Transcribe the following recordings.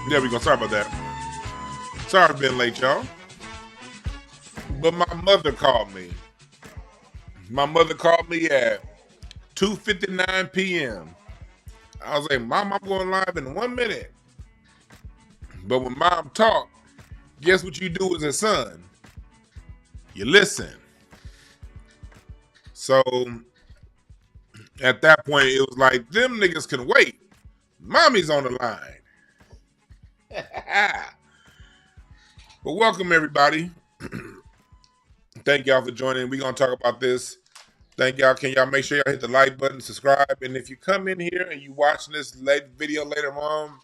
There we go. Sorry about that. Sorry for being late, y'all. But my mother called me. My mother called me at 2:59 p.m. I was like, Mom, I'm going live in 1 minute. But when Mom talked, guess what you do as a son? You listen. So at that point, it was like, them niggas can wait. Mommy's on the line. But welcome, everybody. Thank y'all for joining. We're going to talk about this. Thank y'all. Can y'all make sure y'all hit the like button, subscribe, and if you come in here and you watching this video later on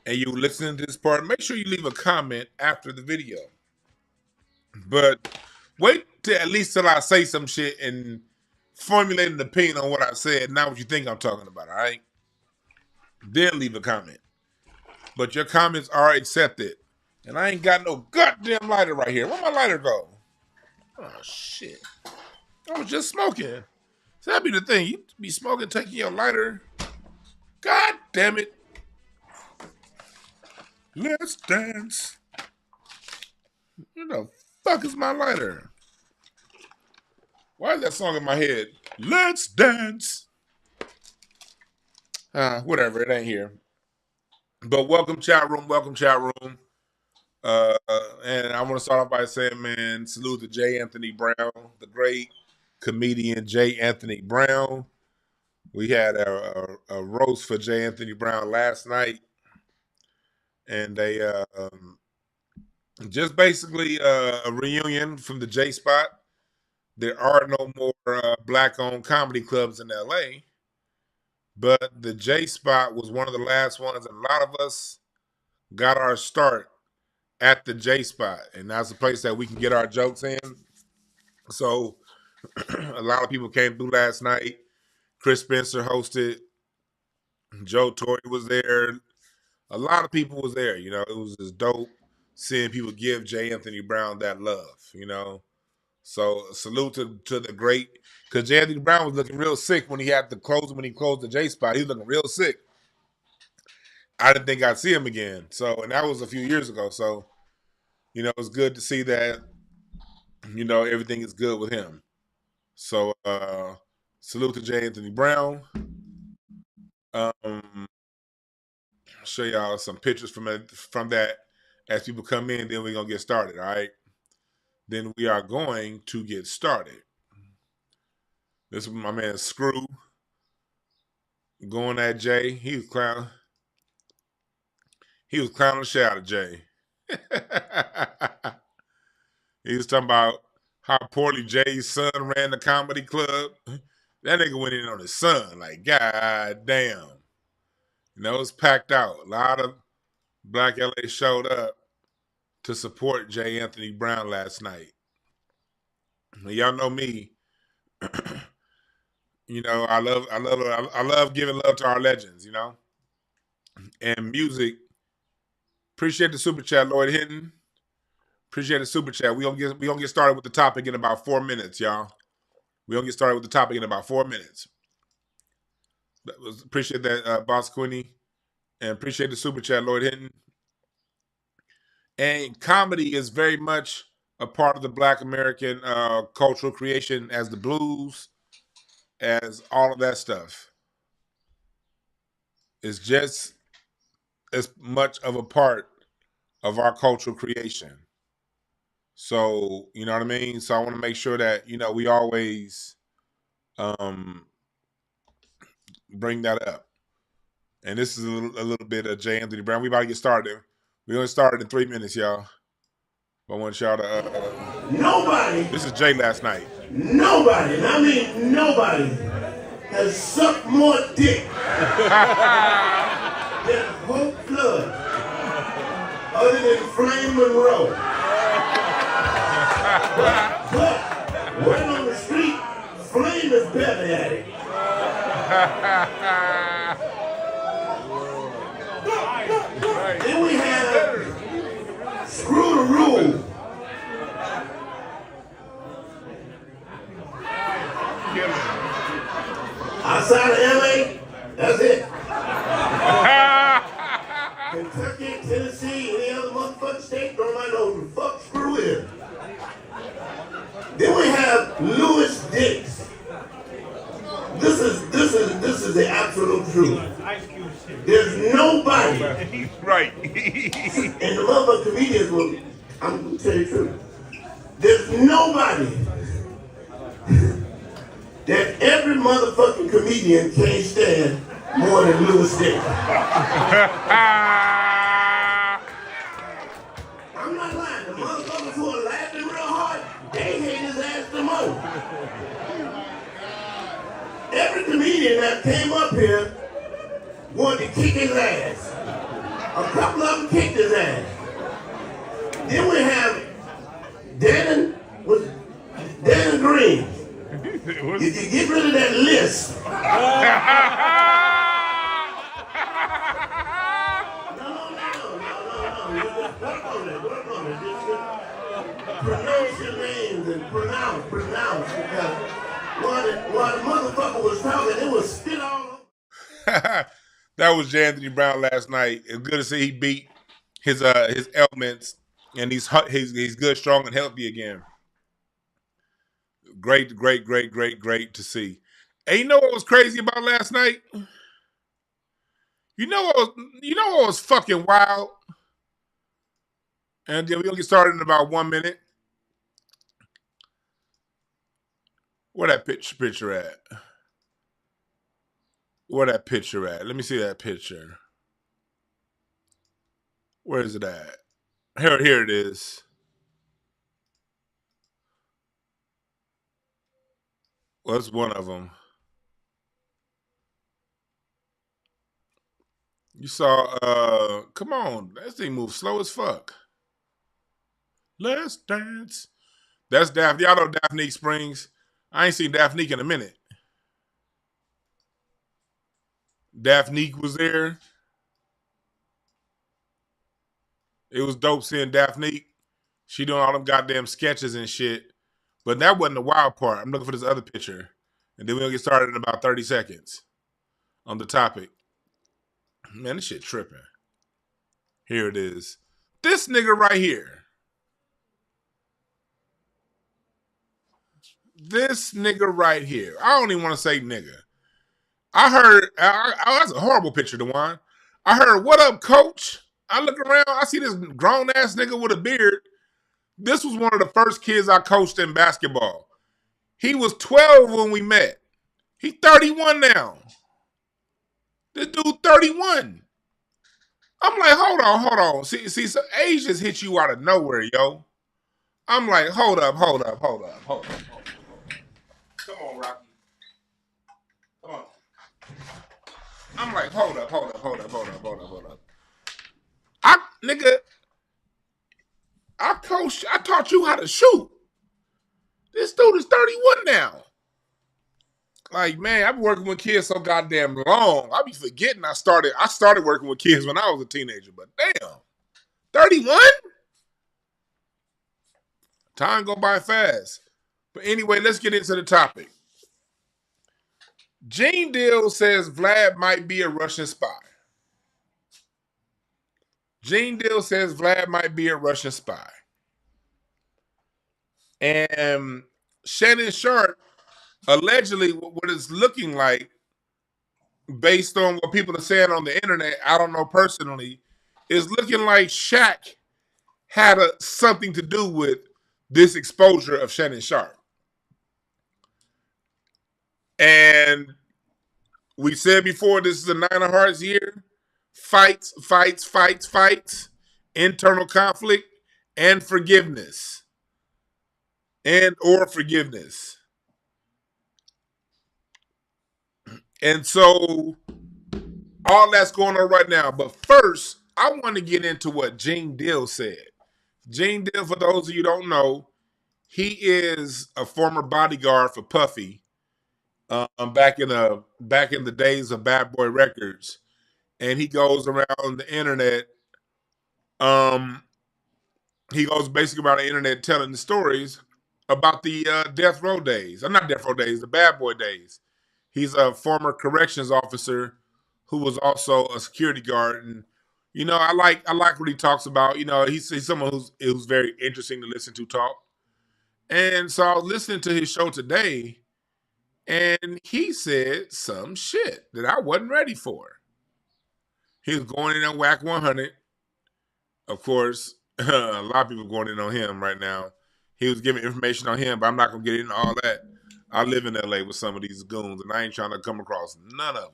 and you listening to this part, make sure you leave a comment after the video. But wait till at least till I say some shit and formulate an opinion on what I said, not what you think I'm talking about, all right? Then leave a comment. But your comments are accepted. And I ain't got no goddamn lighter right here. Where'd my lighter go? Oh, shit. I was just smoking. So that'd be the thing. You be smoking, taking your lighter. God damn it. Let's dance. Where the fuck is my lighter? Why is that song in my head? Let's dance. Whatever, it ain't here. But welcome, chat room. Welcome, chat room. And I want to start off by saying, man, salute to J. Anthony Brown, the great comedian J. Anthony Brown. We had a roast for J. Anthony Brown last night, and they just basically a reunion from the J Spot. There are no more black-owned comedy clubs in LA, but the J Spot was one of the last ones, and a lot of us got our start at the J Spot, and that's a place that we can get our jokes in. So a lot of people came through last night. Chris Spencer hosted. Joe Torre was there. A lot of people was there. You know, it was just dope seeing people give J. Anthony Brown that love, you know. So salute to the great, because J. Anthony Brown was looking real sick when he had to close, when he closed the J Spot. He was looking real sick. I didn't think I'd see him again. So, and that was a few years ago. So, you know, it's good to see that, you know, everything is good with him. So, salute to J. Anthony Brown. I'll show y'all some pictures from that as people come in. Then we're going to get started, all right? Then we are going to get started. This is my man Screw going at Jay. He was clowning the shit out of Jay. He was talking about how poorly Jay's son ran the comedy club. That nigga went in on his son. Like, god damn. You know, it was packed out. A lot of Black LA showed up to support J. Anthony Brown last night. Y'all know me. You know, I love giving love to our legends, you know. And music. Appreciate the super chat, Lloyd Hinton. Appreciate the super chat. We gonna get started with the topic in about 4 minutes, y'all. We gonna get started with the topic in about 4 minutes. Appreciate that, Boss Quinny, and appreciate the super chat, Lloyd Hinton. And comedy is very much a part of the Black American cultural creation, as the blues, as all of that stuff. It's just as much of a part of our cultural creation. So, you know what I mean? So I want to make sure that, you know, we always bring that up. And this is a little bit of J. Anthony Brown. We about to get started. We're going to start in 3 minutes, y'all. I want y'all to... Nobody... This is Jay last night. Nobody, and I mean nobody, has sucked more dick than Hope Flood, other than Flame Monroe. But word on the street, Flame is better at it. Then we have Screw the Rule. Outside of LA, that's it. Louis Dix. This is the absolute truth. There's nobody. Right. And the motherfucking comedians will, I'm gonna tell you the truth. There's nobody that every motherfucking comedian can't stand more than Louis Dix. I'm not lying. The motherfuckers who are laughing real hard, they hate his ass the most. Every comedian that came up here wanted to kick his ass. A couple of them kicked his ass. Then we have Dan Green. You get rid of that list. No. Work on it. Just pronounce your names and pronounce. Because while the motherfucker was talking, it was spit all over. That was J. Anthony Brown last night. It's good to see he beat his ailments and he's good, strong, and healthy again. Great to see. And you know what was crazy about last night? You know what was fucking wild? And then we'll get started in about 1 minute. Where that picture at? Where that picture at? Let me see that picture. Where is it at? Here it is. Well, that's one of them. You saw, come on, that thing moves slow as fuck. Let's dance. That's Daphne. Y'all know Daphne Springs. I ain't seen Daphne in a minute. Daphne was there. It was dope seeing Daphne. She doing all them goddamn sketches and shit. But that wasn't the wild part. I'm looking for this other picture. And then we'll get started in about 30 seconds on the topic. Man, this shit tripping. Here it is. This nigga right here. This nigga right here. I don't even want to say nigga. I heard, that's a horrible picture, DeJuan. I heard, what up, coach? I look around, I see this grown-ass nigga with a beard. This was one of the first kids I coached in basketball. He was 12 when we met. He's 31 now. This dude 31. I'm like, hold on. See, so age just hit you out of nowhere, yo. I'm like, hold up. Come on, Rocky. Come on. I'm like, hold up. I taught you how to shoot. This dude is 31 now. Like, man, I've been working with kids so goddamn long. I be forgetting I started working with kids when I was a teenager, but damn. 31? Time go by fast. But anyway, let's get into the topic. Gene Deal says Vlad might be a Russian spy. And Shannon Sharpe, allegedly, what it's looking like, based on what people are saying on the internet, I don't know personally, is looking like Shaq had something to do with this exposure of Shannon Sharpe. And we said before, this is a 9 of Hearts year. Fights, internal conflict, and forgiveness. Or forgiveness. And so, all that's going on right now. But first, I want to get into what Gene Deal said. Gene Deal, for those of you who don't know, he is a former bodyguard for Puffy back in the days of Bad Boy Records. And he goes around the internet. He goes basically around the internet telling the stories about the Death Row days. Not Death Row days, the Bad Boy days. He's a former corrections officer who was also a security guard. And, you know, I like what he talks about. You know, he's someone who's very interesting to listen to talk. And so I was listening to his show today, and he said some shit that I wasn't ready for. He was going in on Whack 100. Of course, a lot of people going in on him right now. He was giving information on him, but I'm not going to get into all that. I live in LA with some of these goons, and I ain't trying to come across none of them.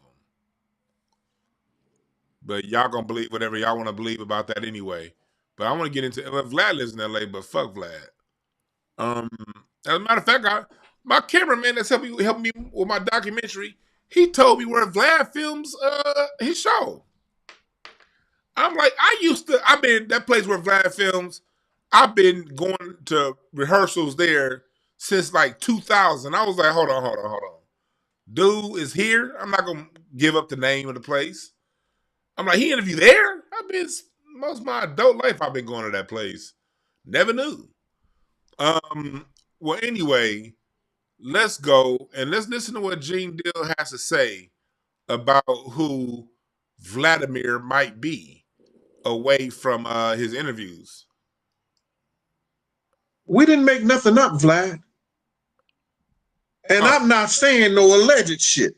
But y'all going to believe whatever y'all want to believe about that anyway. But I want to get into Vlad lives in LA, but fuck Vlad. As a matter of fact, my cameraman that's helping me with my documentary, he told me where Vlad films his show. I'm like, I've been that place where Vlad films. I've been going to rehearsals there since like 2000. I was like, hold on. Dude is here. I'm not gonna give up the name of the place. I'm like, he interviewed there. I've been most of my adult life. I've been going to that place. Never knew. Well, anyway, let's go and let's listen to what Gene Deal has to say about who Vladimir might be away from his interviews. We didn't make nothing up, Vlad. And I'm not saying no alleged shit.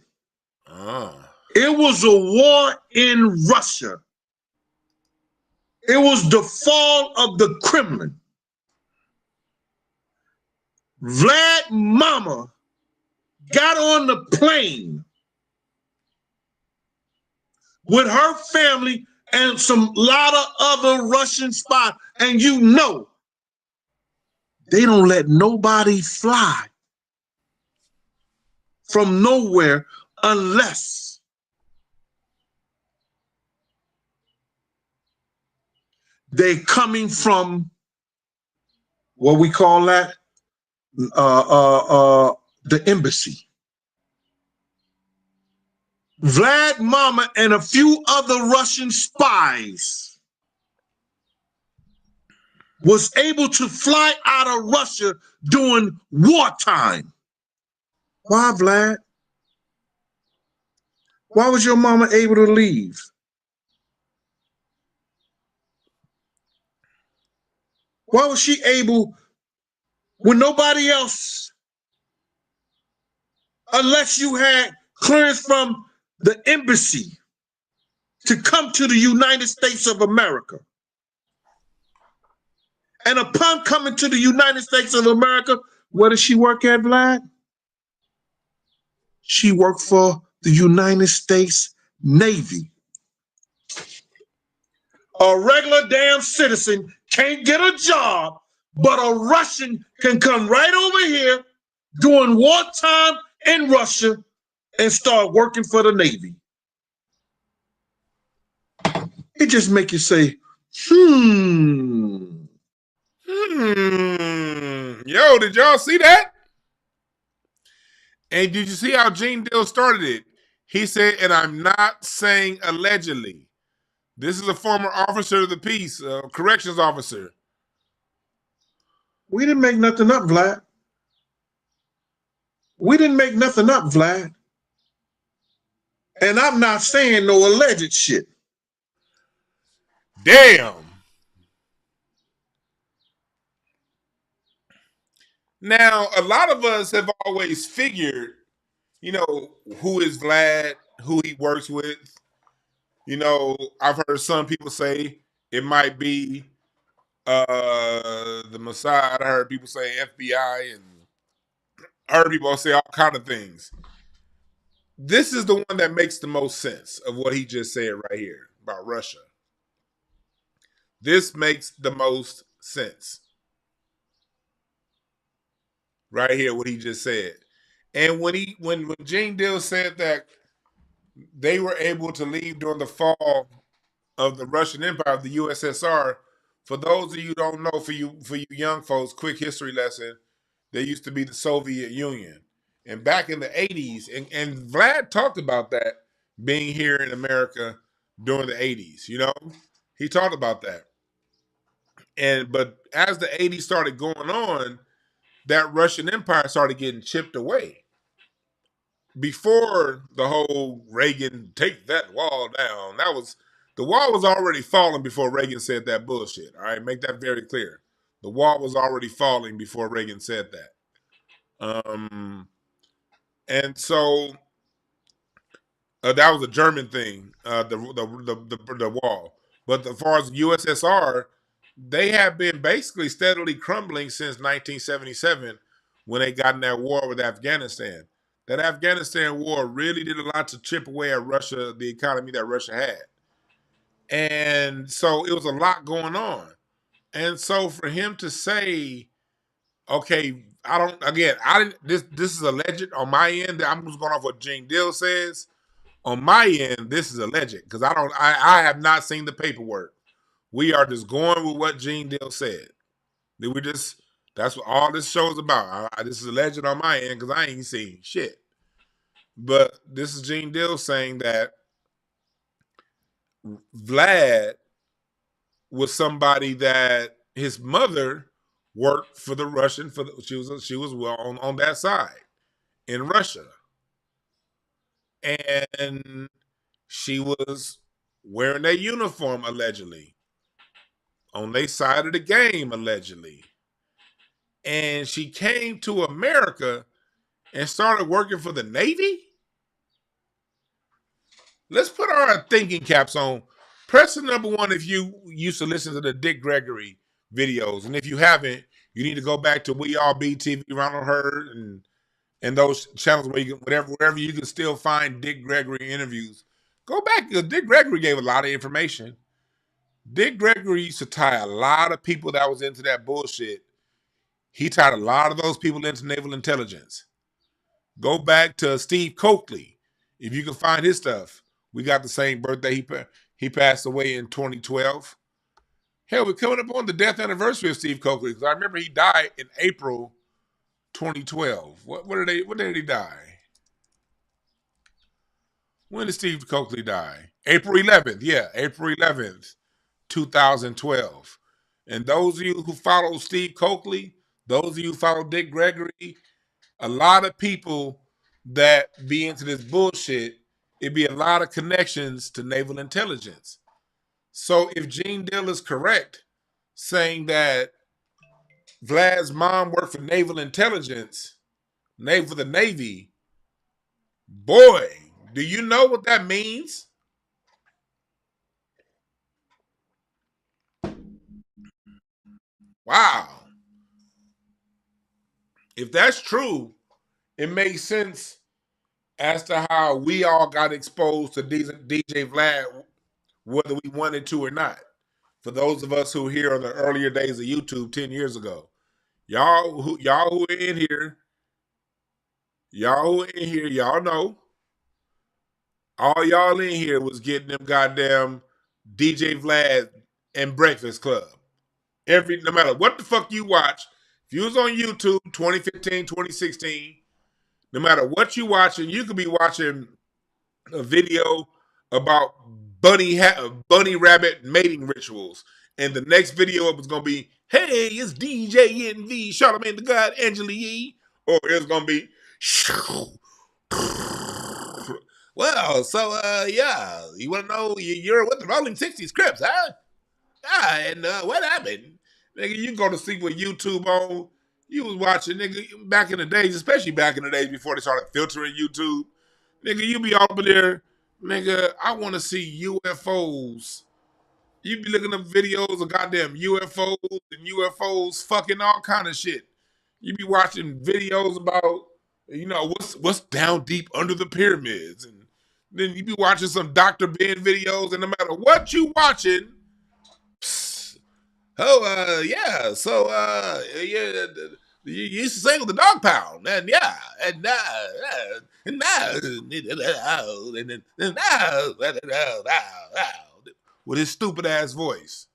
It was a war in Russia. It was the fall of the Kremlin. Vlad mama got on the plane with her family and some lot of other Russian spies. And you know, they don't let nobody fly from nowhere unless they coming from what we call that the embassy. Vlad mama and a few other Russian spies was able to fly out of Russia during wartime. Why, Vlad? Why was your mama able to leave? Why was she able when nobody else, unless you had clearance from the embassy to come to the United States of America? And upon coming to the United States of America, where does she work at, Vlad? She worked for the United States Navy. A regular damn citizen can't get a job, but a Russian can come right over here during wartime in Russia and start working for the Navy. It just make you say, Yo, did y'all see that? And did you see how Gene Deal started it? He said, and I'm not saying allegedly. This is a former officer of the peace, corrections officer. We didn't make nothing up, Vlad. We didn't make nothing up, Vlad. And I'm not saying no alleged shit. Damn. Now, a lot of us have always figured, you know, who is Vlad, who he works with. You know, I've heard some people say it might be the Mossad. I heard people say FBI, and I heard people say all kind of things. This is the one that makes the most sense of what he just said right here about Russia. This makes the most sense. Right here, what he just said. And when Gene Deal said that they were able to leave during the fall of the Russian Empire, of the USSR, for those of you who don't know, for you young folks, quick history lesson, there used to be the Soviet Union. And back in the 80s, and Vlad talked about that being here in America during the 80s, you know? He talked about that. But as the 80s started going on, that Russian Empire started getting chipped away. Before the whole Reagan take that wall down, the wall was already falling before Reagan said that bullshit. All right, make that very clear. The wall was already falling before Reagan said that. And so that was a German thing, the wall. But as far as USSR, they have been basically steadily crumbling since 1977 when they got in that war with Afghanistan. That Afghanistan war really did a lot to chip away at Russia, the economy that Russia had. And so it was a lot going on. And so for him to say, okay, I didn't, this is alleged on my end. I'm just going off what Gene Deal says. On my end, this is alleged because I have not seen the paperwork. We are just going with what Gene Deal said. That's what all this show is about. This is alleged on my end because I ain't seen shit. But this is Gene Deal saying that Vlad was somebody that his mother worked for the Russian. She was well on that side in Russia, and she was wearing their uniform allegedly on their side of the game allegedly, and she came to America and started working for the Navy. Let's put our thinking caps on. Press the number 1 if you used to listen to the Dick Gregory videos. And if you haven't, you need to go back to We All BTV, Ronald Hurd, and those channels where you can, wherever you can still find Dick Gregory interviews. Go back, because Dick Gregory gave a lot of information. Dick Gregory used to tie a lot of people that was into that bullshit. He tied a lot of those people into naval intelligence. Go back to Steve Coakley. If you can find his stuff. We got the same birthday. He passed away in 2012. Hell, we're coming up on the death anniversary of Steve Coakley because I remember he died in April 2012. When did he die? When did Steve Coakley die? April 11th. Yeah, April 11th, 2012. And those of you who follow Steve Coakley, those of you who follow Dick Gregory, a lot of people that be into this bullshit, it'd be a lot of connections to naval intelligence. So if Gene Deal is correct, saying that Vlad's mom worked for naval intelligence, for the Navy, boy, do you know what that means? Wow. If that's true, it makes sense as to how we all got exposed to DJ Vlad, whether we wanted to or not. For those of us who were here on the earlier days of YouTube 10 years ago, y'all who are in here, y'all know. All y'all in here was getting them goddamn DJ Vlad and Breakfast Club. No matter what the fuck you watch, if you was on YouTube 2015, 2016, no matter what you watching, you could be watching a video about bunny rabbit mating rituals. And the next video it was gonna be, hey, it's DJ NV, Charlamagne the God, Angela Yee. Or it's gonna be well, so yeah, you wanna know you're with the Rolling 60s Crips, huh? Ah, and what happened? Nigga, you go to sleep with YouTube on. You was watching, nigga, back in the days, especially back in the days before they started filtering YouTube. Nigga, you be over there, nigga, I want to see UFOs. You be looking up videos of goddamn UFOs and UFOs fucking all kind of shit. You be watching videos about, what's down deep under the pyramids. And then you be watching some Dr. Ben videos, and no matter what you watching, yeah. So, yeah, you used to sing with the dog pound, and yeah, with his stupid ass voice.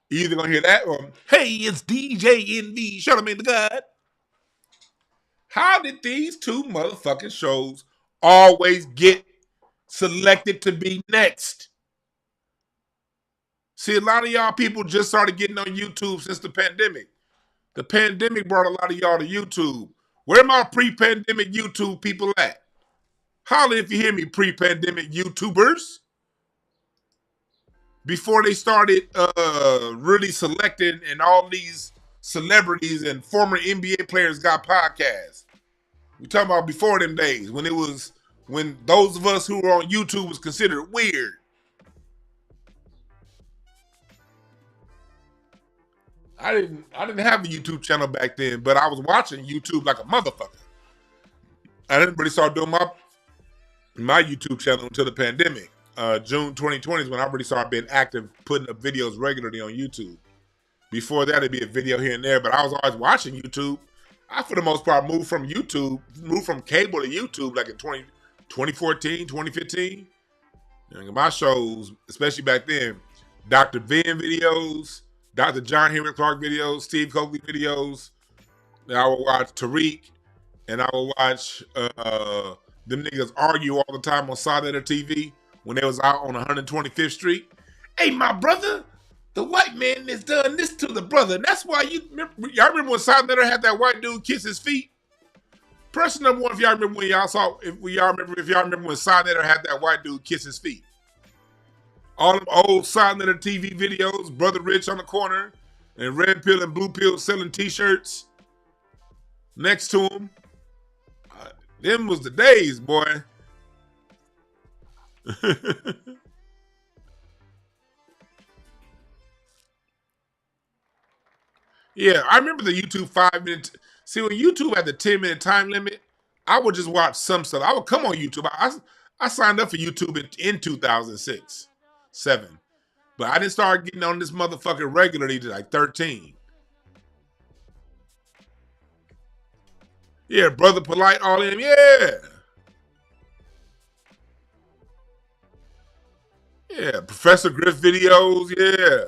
You either gonna hear that or, hey, it's DJ NV, Charlamagne the God. How did these two motherfucking shows always get selected to be next? See, a lot of y'all people just started getting on YouTube since the pandemic. The pandemic brought a lot of y'all to YouTube. Where my pre-pandemic YouTube people at? Holla if you hear me, pre-pandemic YouTubers. before they started really selecting and all these celebrities and former NBA players got podcasts. We talking about before them days when those of us who were on YouTube was considered weird. I didn't have a YouTube channel back then, but I was watching YouTube like a motherfucker. I didn't really start doing my YouTube channel until the pandemic. June 2020 is when I really started being active, putting up videos regularly on YouTube. Before that, it'd be a video here and there, but I was always watching YouTube. I, for the most part, moved from cable to YouTube like in 2014, 2015. And my shows, especially back then, Dr. Vin videos, Dr. John Henry Clark videos, Steve Coakley videos. And I would watch Tariq, and I would watch them niggas argue all the time on Side Letter TV when they was out on 125th Street. Hey, my brother, the white man has done this to the brother. And that's why y'all remember when Side Letter had that white dude kiss his feet? Person number one, if y'all remember when Side Letter had that white dude kiss his feet. All them old Side Letter TV videos, Brother Rich on the corner, and Red Pill and Blue Pill selling t-shirts next to him. Them was the days, boy. Yeah, I remember the YouTube 5-minute. See, when YouTube had the 10-minute time limit, I would just watch some stuff. I would come on YouTube. I signed up for YouTube in 2006, 7. But I didn't start getting on this motherfucker regularly to like 13. Yeah, Brother Polite, all in, yeah. Yeah, Professor Griff videos, yeah.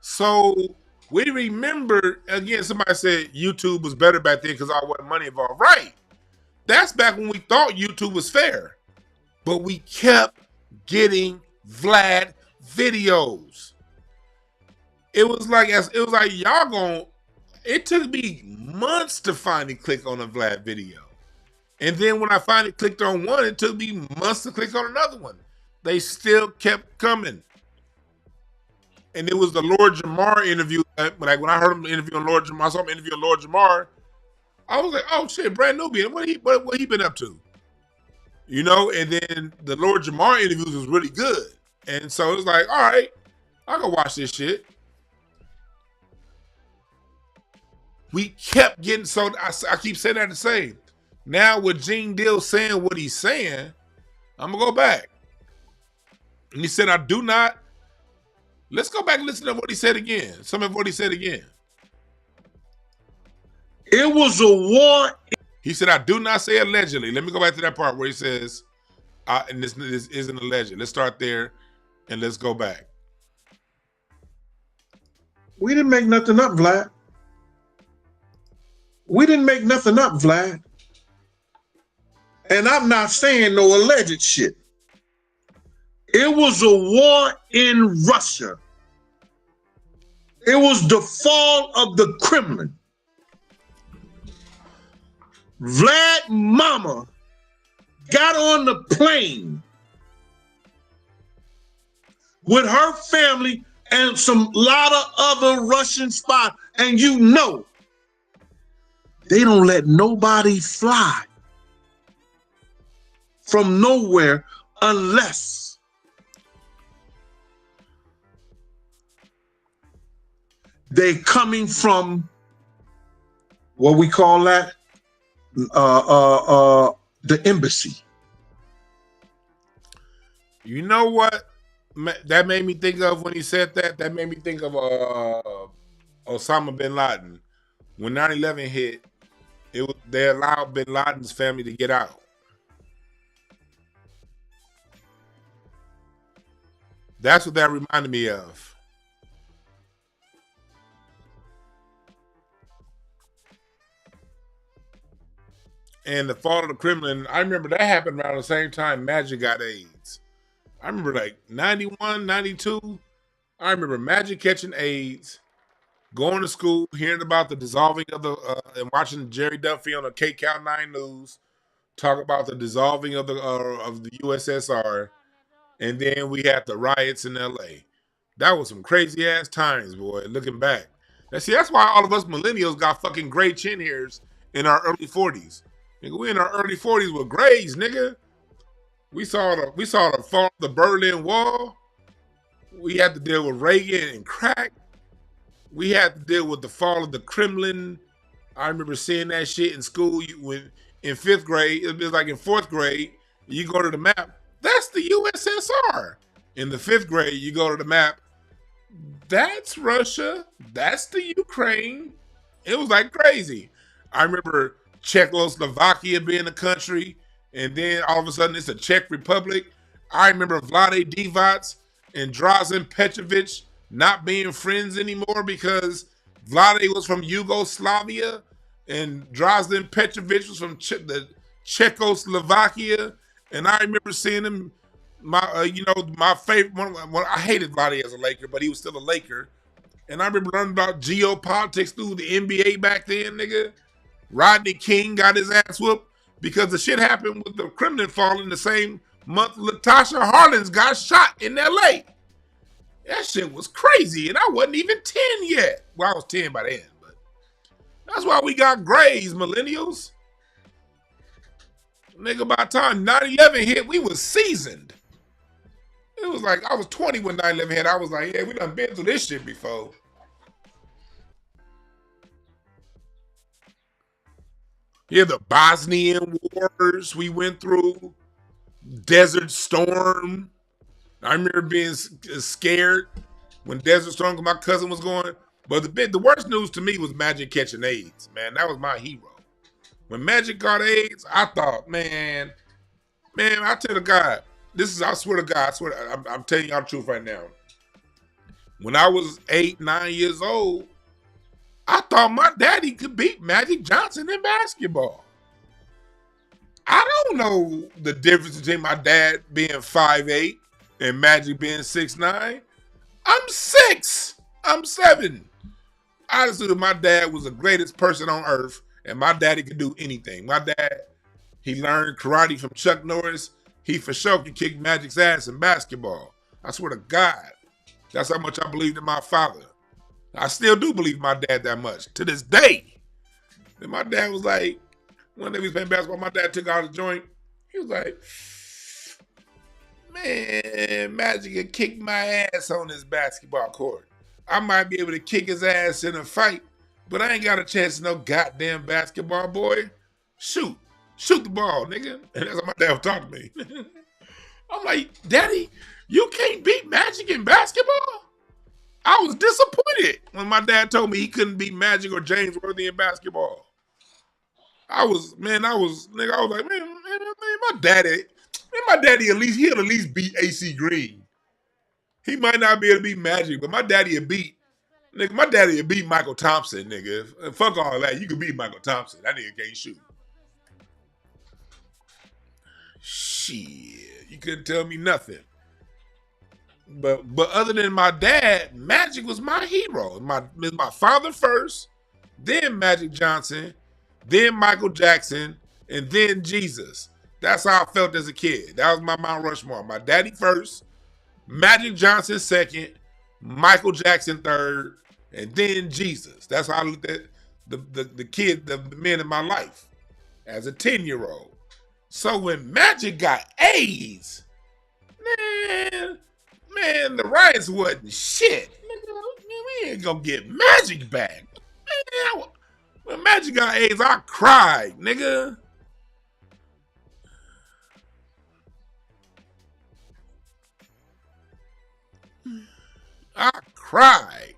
So we remember, again, somebody said YouTube was better back then because all wasn't money involved. Right. That's back when we thought YouTube was fair. But we kept getting Vlad videos. It was like y'all going, it took me months to finally click on a Vlad video. And then when I finally clicked on one, it took me months to click on another one. They still kept coming. And it was the Lord Jamar interview. Like when I heard him interviewing Lord Jamar, I saw him interviewing Lord Jamar. I was like, oh shit, Brand Nubian, what he been up to? You know, and then the Lord Jamar interviews was really good. And so it was like, all right, I can watch this shit. We kept getting, so I keep saying that to say, now with Gene Deal saying what he's saying, I'm gonna go back. And he said, let's go back and listen to what he said again. Some of what he said again. It was a war. He said, I do not say allegedly. Let me go back to that part where he says, and this isn't alleged. Let's start there and let's go back. We didn't make nothing up, Vlad. We didn't make nothing up, Vlad. And I'm not saying no alleged shit. It was a war in Russia. It was the fall of the Kremlin. Vlad mama got on the plane with her family and some lot of other Russian spies. And you know, they don't let nobody fly from nowhere unless they coming from what we call that the embassy. You know what that made me think of when he said that? That made me think of Osama bin Laden. When 9/11 hit, they allowed bin Laden's family to get out. That's what that reminded me of. And the fall of the Kremlin, I remember that happened around the same time Magic got AIDS. I remember like 91, 92. I remember Magic catching AIDS. going to school, hearing about the dissolving of the and watching Jerry Duffy on the KCAL 9 News talk about the dissolving of the USSR, and then we had the riots in LA. That was some crazy ass times, boy. Looking back, and see, that's why all of us millennials got fucking gray chin hairs in our early 40s. Nigga, we in our early 40s with grays, nigga. We saw the fall of the Berlin Wall. We had to deal with Reagan and crack. We had to deal with the fall of the Kremlin. I remember seeing that shit in school. In fifth grade, it was like in fourth grade, you go to the map. That's the USSR. In the fifth grade, you go to the map. That's Russia. That's the Ukraine. It was like crazy. I remember Czechoslovakia being a country, and then all of a sudden it's a Czech Republic. I remember Vlade Divac and Drazen Petrovic not being friends anymore because Vlade was from Yugoslavia and Drazen Petrovic was from the Czechoslovakia. And I remember seeing him, my favorite one. I hated Vlade as a Laker, but he was still a Laker. And I remember learning about geopolitics through the NBA back then, nigga. Rodney King got his ass whooped because the shit happened with the Kremlin falling the same month Latasha Harlins got shot in LA. That shit was crazy, and I wasn't even 10 yet. Well, I was 10 by then, but that's why we got grays, millennials. Nigga, by the time 9/11 hit, we was seasoned. It was like, I was 20 when 9/11 hit. I was like, yeah, we done been through this shit before. Yeah, the Bosnian wars we went through. Desert Storm. I remember being scared when Desert Storm, my cousin was going. But the worst news to me was Magic catching AIDS. Man, that was my hero. When Magic got AIDS, I thought, man, I tell the God, I swear to God, I'm telling y'all the truth right now. When I was 8, 9 years old, I thought my daddy could beat Magic Johnson in basketball. I don't know the difference between my dad being 5'8" and Magic being 6'9". I'm 6. I'm 7. I understood that my dad was the greatest person on earth, and my daddy could do anything. My dad, he learned karate from Chuck Norris. He for sure could kick Magic's ass in basketball. I swear to God. That's how much I believed in my father. I still do believe my dad that much, to this day. And my dad was like, one day we was playing basketball, my dad took out a joint. He was like, man, Magic could kick my ass on this basketball court. I might be able to kick his ass in a fight, but I ain't got a chance to no goddamn basketball, boy. Shoot the ball, nigga. And that's how my dad was talking to me. I'm like, Daddy, you can't beat Magic in basketball? I was disappointed when my dad told me he couldn't beat Magic or James Worthy in basketball. I was like, man, my daddy he'll at least beat AC Green. He might not be able to beat Magic, but my daddy will beat Michael Thompson, nigga. Fuck all that. You can beat Michael Thompson. That nigga can't shoot. Shit, you couldn't tell me nothing. But other than my dad, Magic was my hero. My father first, then Magic Johnson, then Michael Jackson, and then Jesus. That's how I felt as a kid. That was my Mount Rushmore. My daddy first, Magic Johnson second, Michael Jackson third, and then Jesus. That's how I looked at the men in my life as a 10-year-old. So when Magic got AIDS, man, the riots wasn't shit. We ain't gonna get Magic back. Man, when Magic got AIDS, I cried, nigga. I cried.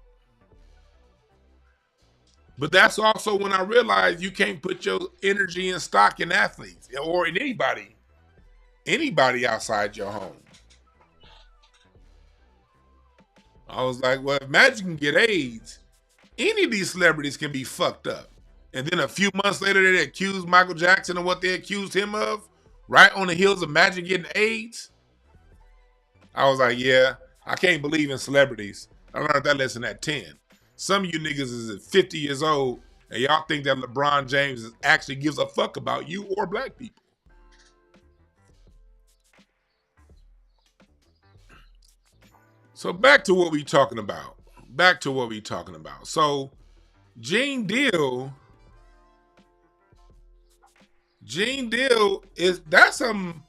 But that's also when I realized you can't put your energy and stock in athletes or in anybody outside your home. I was like, well, if Magic can get AIDS, any of these celebrities can be fucked up. And then a few months later, they accused Michael Jackson of what they accused him of, right on the heels of Magic getting AIDS. I was like, yeah, I can't believe in celebrities. I learned that lesson at 10. Some of you niggas is 50 years old and y'all think that LeBron James actually gives a fuck about you or black people. So back to what we talking about. So Gene Deal that's some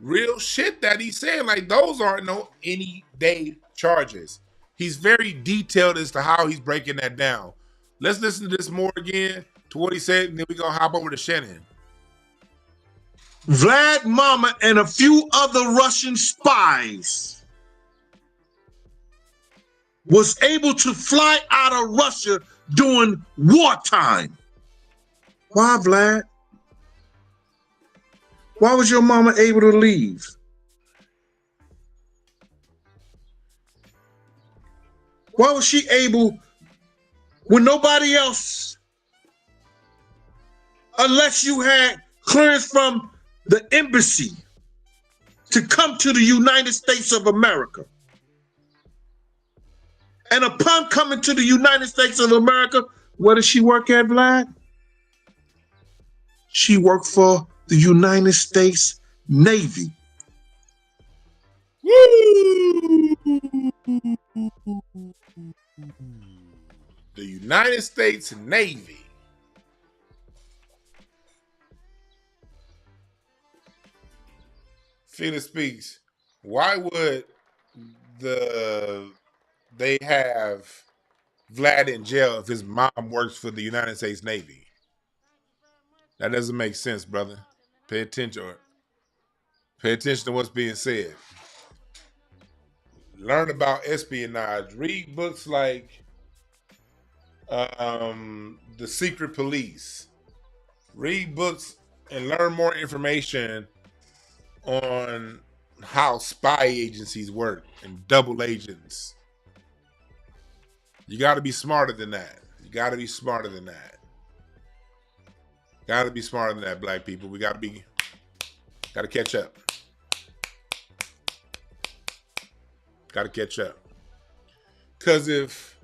real shit that he's saying. Like, those aren't no any day charges. He's very detailed as to how he's breaking that down. Let's listen to this more again to what he said, and then we're gonna hop over to Shannon. Vlad Mama and a few other Russian spies was able to fly out of Russia during wartime. Why, Vlad? Why was your mama able to leave? Why was she able when nobody else, unless you had clearance from the embassy to come to the United States of America? And upon coming to the United States of America, where does she work at, Vlad? She worked for the United States Navy. Woo! The United States Navy. Felix speaks. Why would they have Vlad in jail if his mom works for the United States Navy? That doesn't make sense, brother. Pay attention to what's being said. Learn about espionage. Read books like The Secret Police. Read books and learn more information on how spy agencies work and double agents. You got to be smarter than that. Got to be smarter than that, black people. We got to catch up. Because if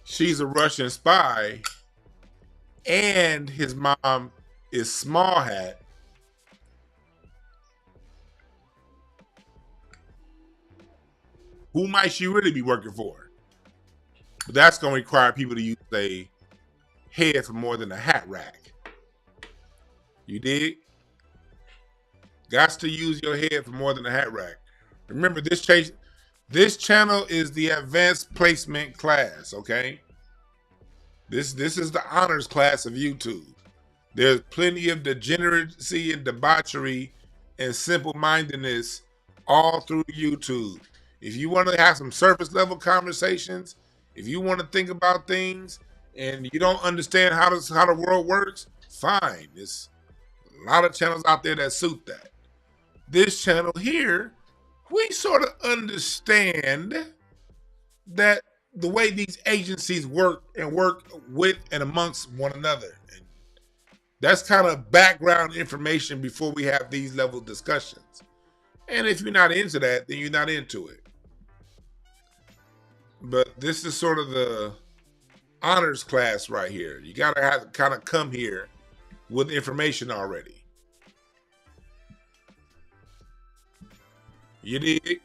she's a Russian spy and his mom is small hat, who might she really be working for? But that's going to require people to use a head for more than a hat rack. You dig? Got to use your head for more than a hat rack. Remember, this channel is the advanced placement class, okay? This is the honors class of YouTube. There's plenty of degeneracy and debauchery and simple-mindedness all through YouTube. If you want to have some surface level conversations, if you want to think about things and you don't understand how the world works, fine. There's a lot of channels out there that suit that. This channel here, we sort of understand that the way these agencies work with and amongst one another. And that's kind of background information before we have these level discussions. And if you're not into that, then you're not into it. But this is sort of the honors class right here. You got to have to kind of come here with information already. You dig?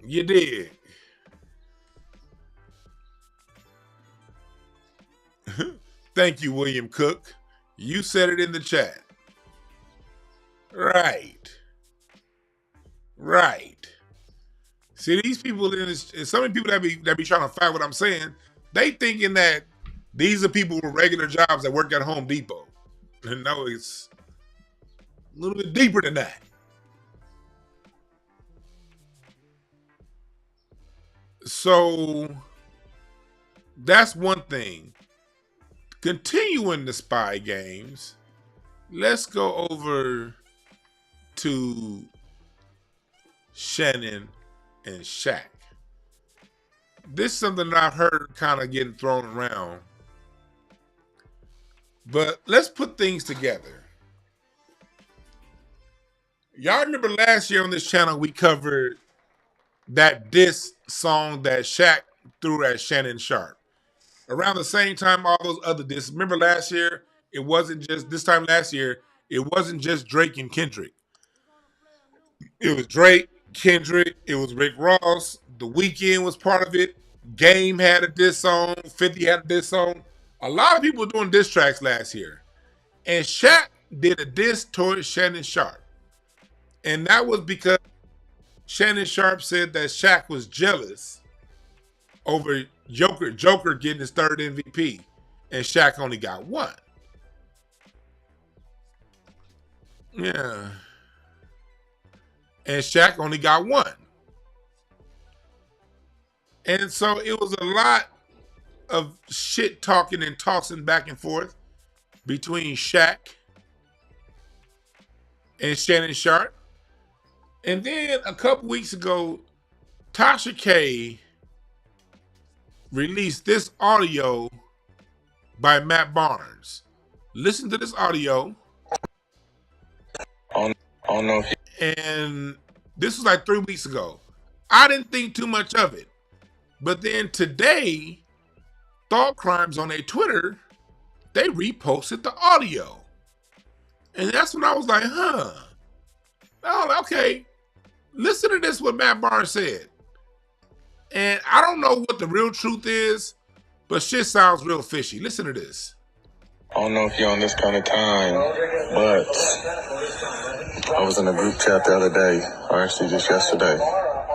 You did. Thank you, William Cook. You said it in the chat. Right. See, these people in this, some of the people that be trying to fight what I'm saying, they thinking that these are people with regular jobs that work at Home Depot. And no, it's a little bit deeper than that. So that's one thing. Continuing the spy games, let's go over to Shannon and Shaq. This is something that I've heard kind of getting thrown around. But let's put things together. Y'all remember last year on this channel we covered that diss song that Shaq threw at Shannon Sharpe. Around the same time, all those other disses. Remember last year, it wasn't just, this time last year, it wasn't just Drake and Kendrick. It was Drake, Kendrick, it was Rick Ross, The Weeknd was part of it, Game had a diss song, 50 had a diss song. A lot of people were doing diss tracks last year. And Shaq did a diss towards Shannon Sharpe. And that was because Shannon Sharpe said that Shaq was jealous over Joker getting his third MVP, and Shaq only got one. Yeah. And Shaq only got one. And so it was a lot of shit talking and tossing back and forth between Shaq and Shannon Sharpe. And then a couple weeks ago, Tasha K released this audio by Matt Barnes. Listen to this audio. I don't know if And this was like 3 weeks ago. I didn't think too much of it. But then today, Thought Crimes on their Twitter, they reposted the audio. And that's when I was like, oh, okay. Listen to this, what Matt Barnes said. And I don't know what the real truth is, but shit sounds real fishy. Listen to this. I don't know if you're on this kind of time, but I was in a group chat the other day, or actually just yesterday,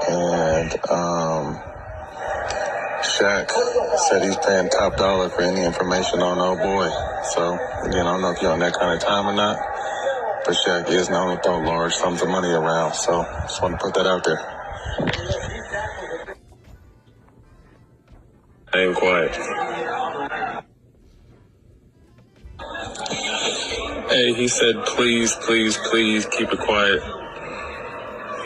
and Shaq said he's paying top dollar for any information on old boy. So, again, I don't know if you're on that kind of time or not, but Shaq is known to throw large sums of money around, so just want to put that out there. Ain't quiet. Hey, he said, please keep it quiet.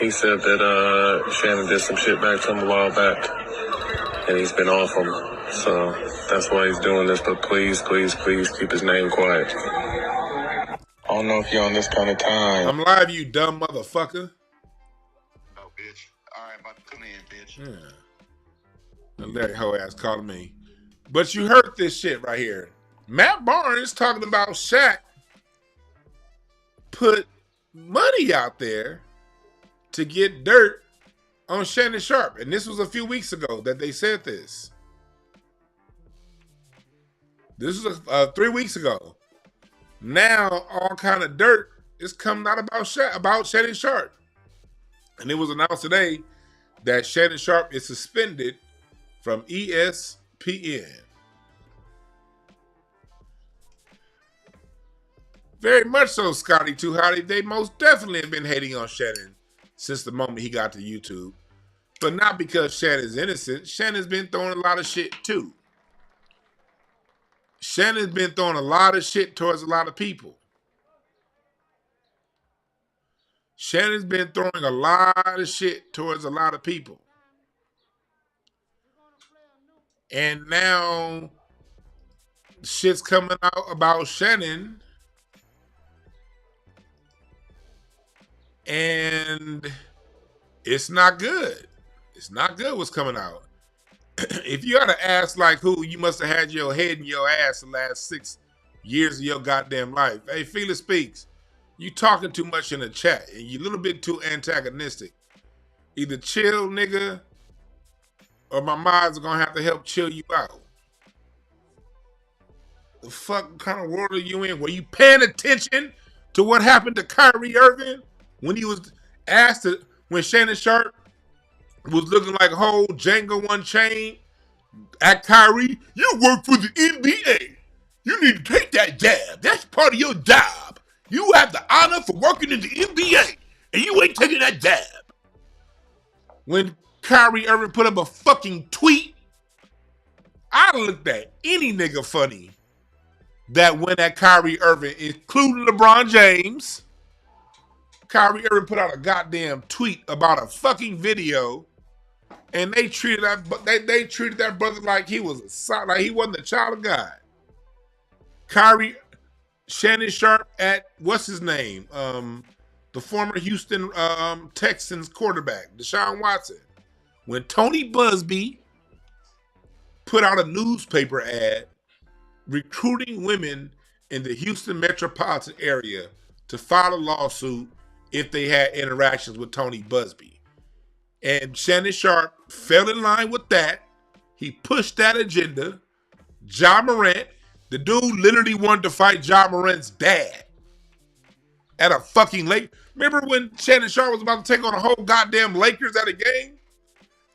He said that Shannon did some shit back to him a while back, and he's been off him. So that's why he's doing this, but please keep his name quiet. I don't know if you're on this kind of time. I'm live, you dumb motherfucker. Oh, bitch. All right, about to come in, bitch. Yeah. And Larry hoe ass calling me. But you heard this shit right here. Matt Barnes talking about Shaq put money out there to get dirt on Shannon Sharpe. And this was a few weeks ago that they said this. This was 3 weeks ago. Now all kind of dirt is coming out about Shannon Sharpe. And it was announced today that Shannon Sharpe is suspended from ESPN. Very much so, Scotty Too Hotty. They most definitely have been hating on Shannon since the moment he got to YouTube. But not because Shannon's innocent. Shannon's been throwing a lot of shit too. Shannon's been throwing a lot of shit towards a lot of people. Shannon's been throwing a lot of shit towards a lot of people. And now shit's coming out about Shannon. And it's not good. It's not good what's coming out. If you had to ask like who, you must have had your head in your ass the last 6 years of your goddamn life. Hey, Felix Speaks, you talking too much in the chat and you a little bit too antagonistic. Either chill, nigga, or my mods are gonna have to help chill you out. The fuck kind of world are you in? Were you paying attention to what happened to Kyrie Irving when he was asked to, when Shannon Sharpe was looking like a whole Django Unchained at Kyrie? You work for the NBA. You need to take that jab. That's part of your job. You have the honor for working in the NBA, and you ain't taking that jab. When Kyrie Irving put up a fucking tweet, I looked at any nigga funny that went at Kyrie Irving, including LeBron James. Kyrie Irving put out a goddamn tweet about a fucking video, and they treated that brother like he was like he wasn't a child of God. Shannon Sharpe at what's his name? The the former Houston Texans quarterback, Deshaun Watson, when Tony Busby put out a newspaper ad recruiting women in the Houston metropolitan area to file a lawsuit if they had interactions with Tony Busby. And Shannon Sharpe fell in line with that. He pushed that agenda. Ja Morant, the dude literally wanted to fight Ja Morant's dad at a fucking lake. Remember when Shannon Sharpe was about to take on a whole goddamn Lakers at a game?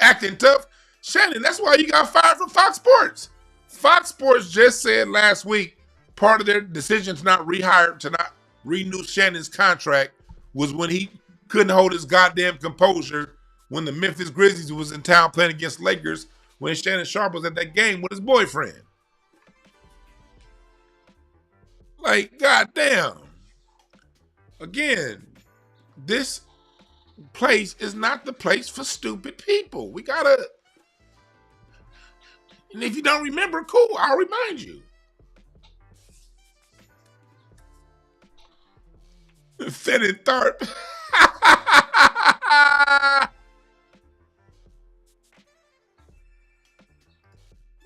Acting tough? Shannon, that's why you got fired from Fox Sports. Fox Sports just said last week part of their decision to not renew Shannon's contract was when he couldn't hold his goddamn composure when the Memphis Grizzlies was in town playing against Lakers when Shannon Sharpe was at that game with his boyfriend. Like, goddamn. Again, this place is not the place for stupid people. We gotta... And if you don't remember, cool, I'll remind you. Shannon Sharpe.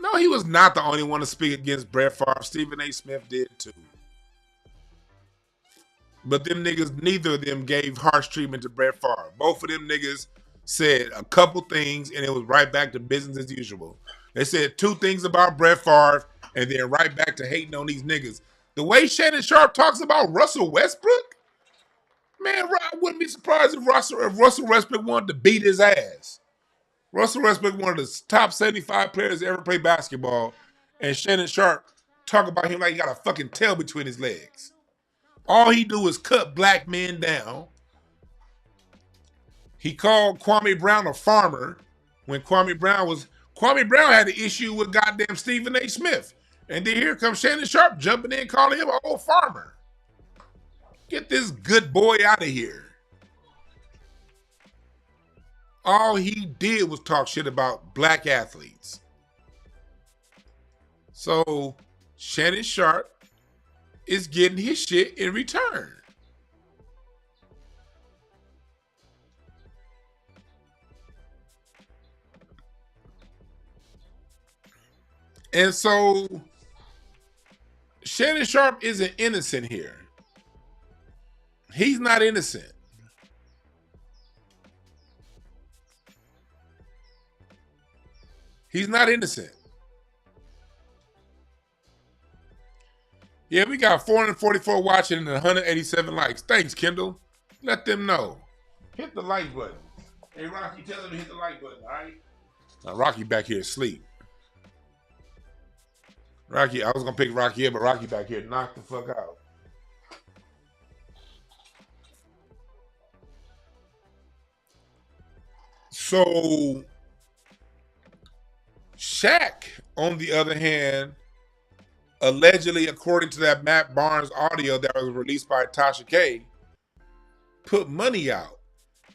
No, he was not the only one to speak against Brett Favre. Stephen A. Smith did too. But them niggas, neither of them gave harsh treatment to Brett Favre. Both of them niggas said a couple things and it was right back to business as usual. They said two things about Brett Favre and then right back to hating on these niggas. The way Shannon Sharpe talks about Russell Westbrook, man, I wouldn't be surprised if Russell Westbrook wanted to beat his ass. Russell Westbrook, one of the top 75 players to ever play basketball, and Shannon Sharpe talk about him like he got a fucking tail between his legs. All he do is cut black men down. He called Kwame Brown a farmer when Kwame Brown had an issue with goddamn Stephen A. Smith. And then here comes Shannon Sharpe jumping in calling him an old farmer. Get this good boy out of here. All he did was talk shit about black athletes. So Shannon Sharpe is getting his shit in return. And so Shannon Sharpe isn't innocent here. He's not innocent. He's not innocent. Yeah, we got 444 watching and 187 likes. Thanks, Kendall. Let them know. Hit the like button. Hey, Rocky, tell them to hit the like button, all right? Now, Rocky back here asleep. Rocky, I was going to pick Rocky up, but Rocky back here knocked the fuck out. So, Shaq, on the other hand, allegedly, according to that Matt Barnes audio that was released by Tasha K, put money out.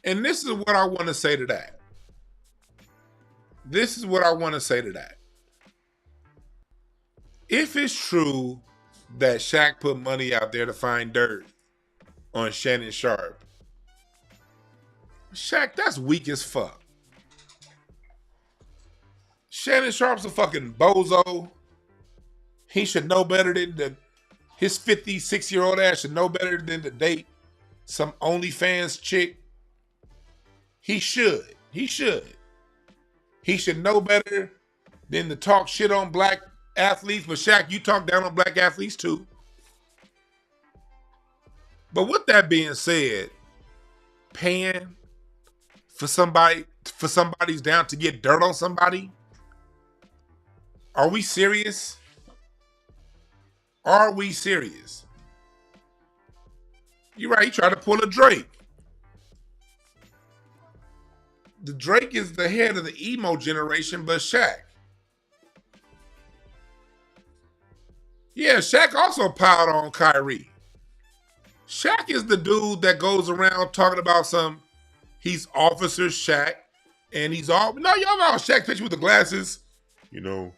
And this is what I want to say to that. This is what I want to say to that. If it's true that Shaq put money out there to find dirt on Shannon Sharpe, Shaq, that's weak as fuck. Shannon Sharpe's a fucking bozo. He should know better than his 56-year-old ass should know better than to date some OnlyFans chick. He should. He should. He should know better than to talk shit on black athletes. But Shaq, you talk down on black athletes too. But with that being said, paying for somebody's down to get dirt on somebody? Are we serious? Are we serious? You're right, he tried to pull a Drake. The Drake is the head of the emo generation, but Shaq. Yeah, Shaq also piled on Kyrie. Shaq is the dude that goes around talking about he's Officer Shaq, and he's all, no, y'all know Shaq picture with the glasses. You know,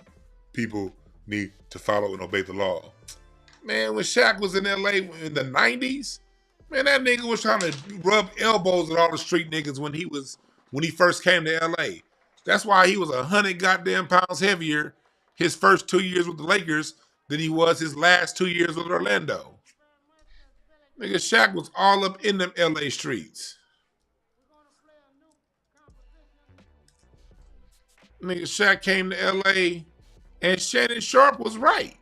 people need to follow and obey the law. Man, when Shaq was in LA in the 90s, Man, that nigga was trying to rub elbows with all the street niggas when he first came to LA. That's why he was 100 goddamn pounds heavier his first 2 years with the Lakers than he was his last 2 years with Orlando. Nigga, Shaq was all up in them LA streets. Nigga, Shaq came to LA and Shannon Sharpe was right.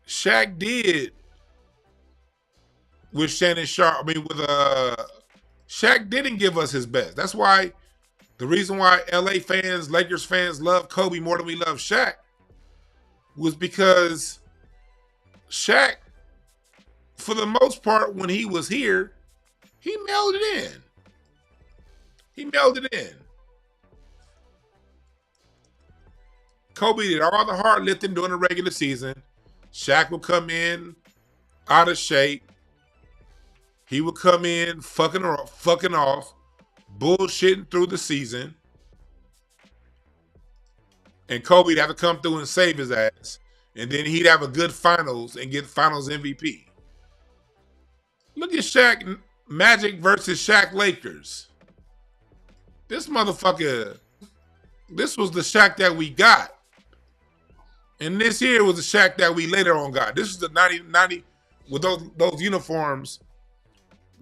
Shaq did with Shannon Sharpe. Shaq didn't give us his best. That's why the reason why LA fans, Lakers fans love Kobe more than we love Shaq was because Shaq, for the most part, when he was here, he mailed it in. He mailed it in. Kobe did all the hard lifting during the regular season. Shaq would come in out of shape. He would come in fucking off, bullshitting through the season. And Kobe'd have to come through and save his ass. And then he'd have a good finals and get finals MVP. Look at Shaq Magic versus Shaq Lakers. This motherfucker, this was the Shaq that we got. And this here was the Shaq that we later on got. This is the 90 with those uniforms.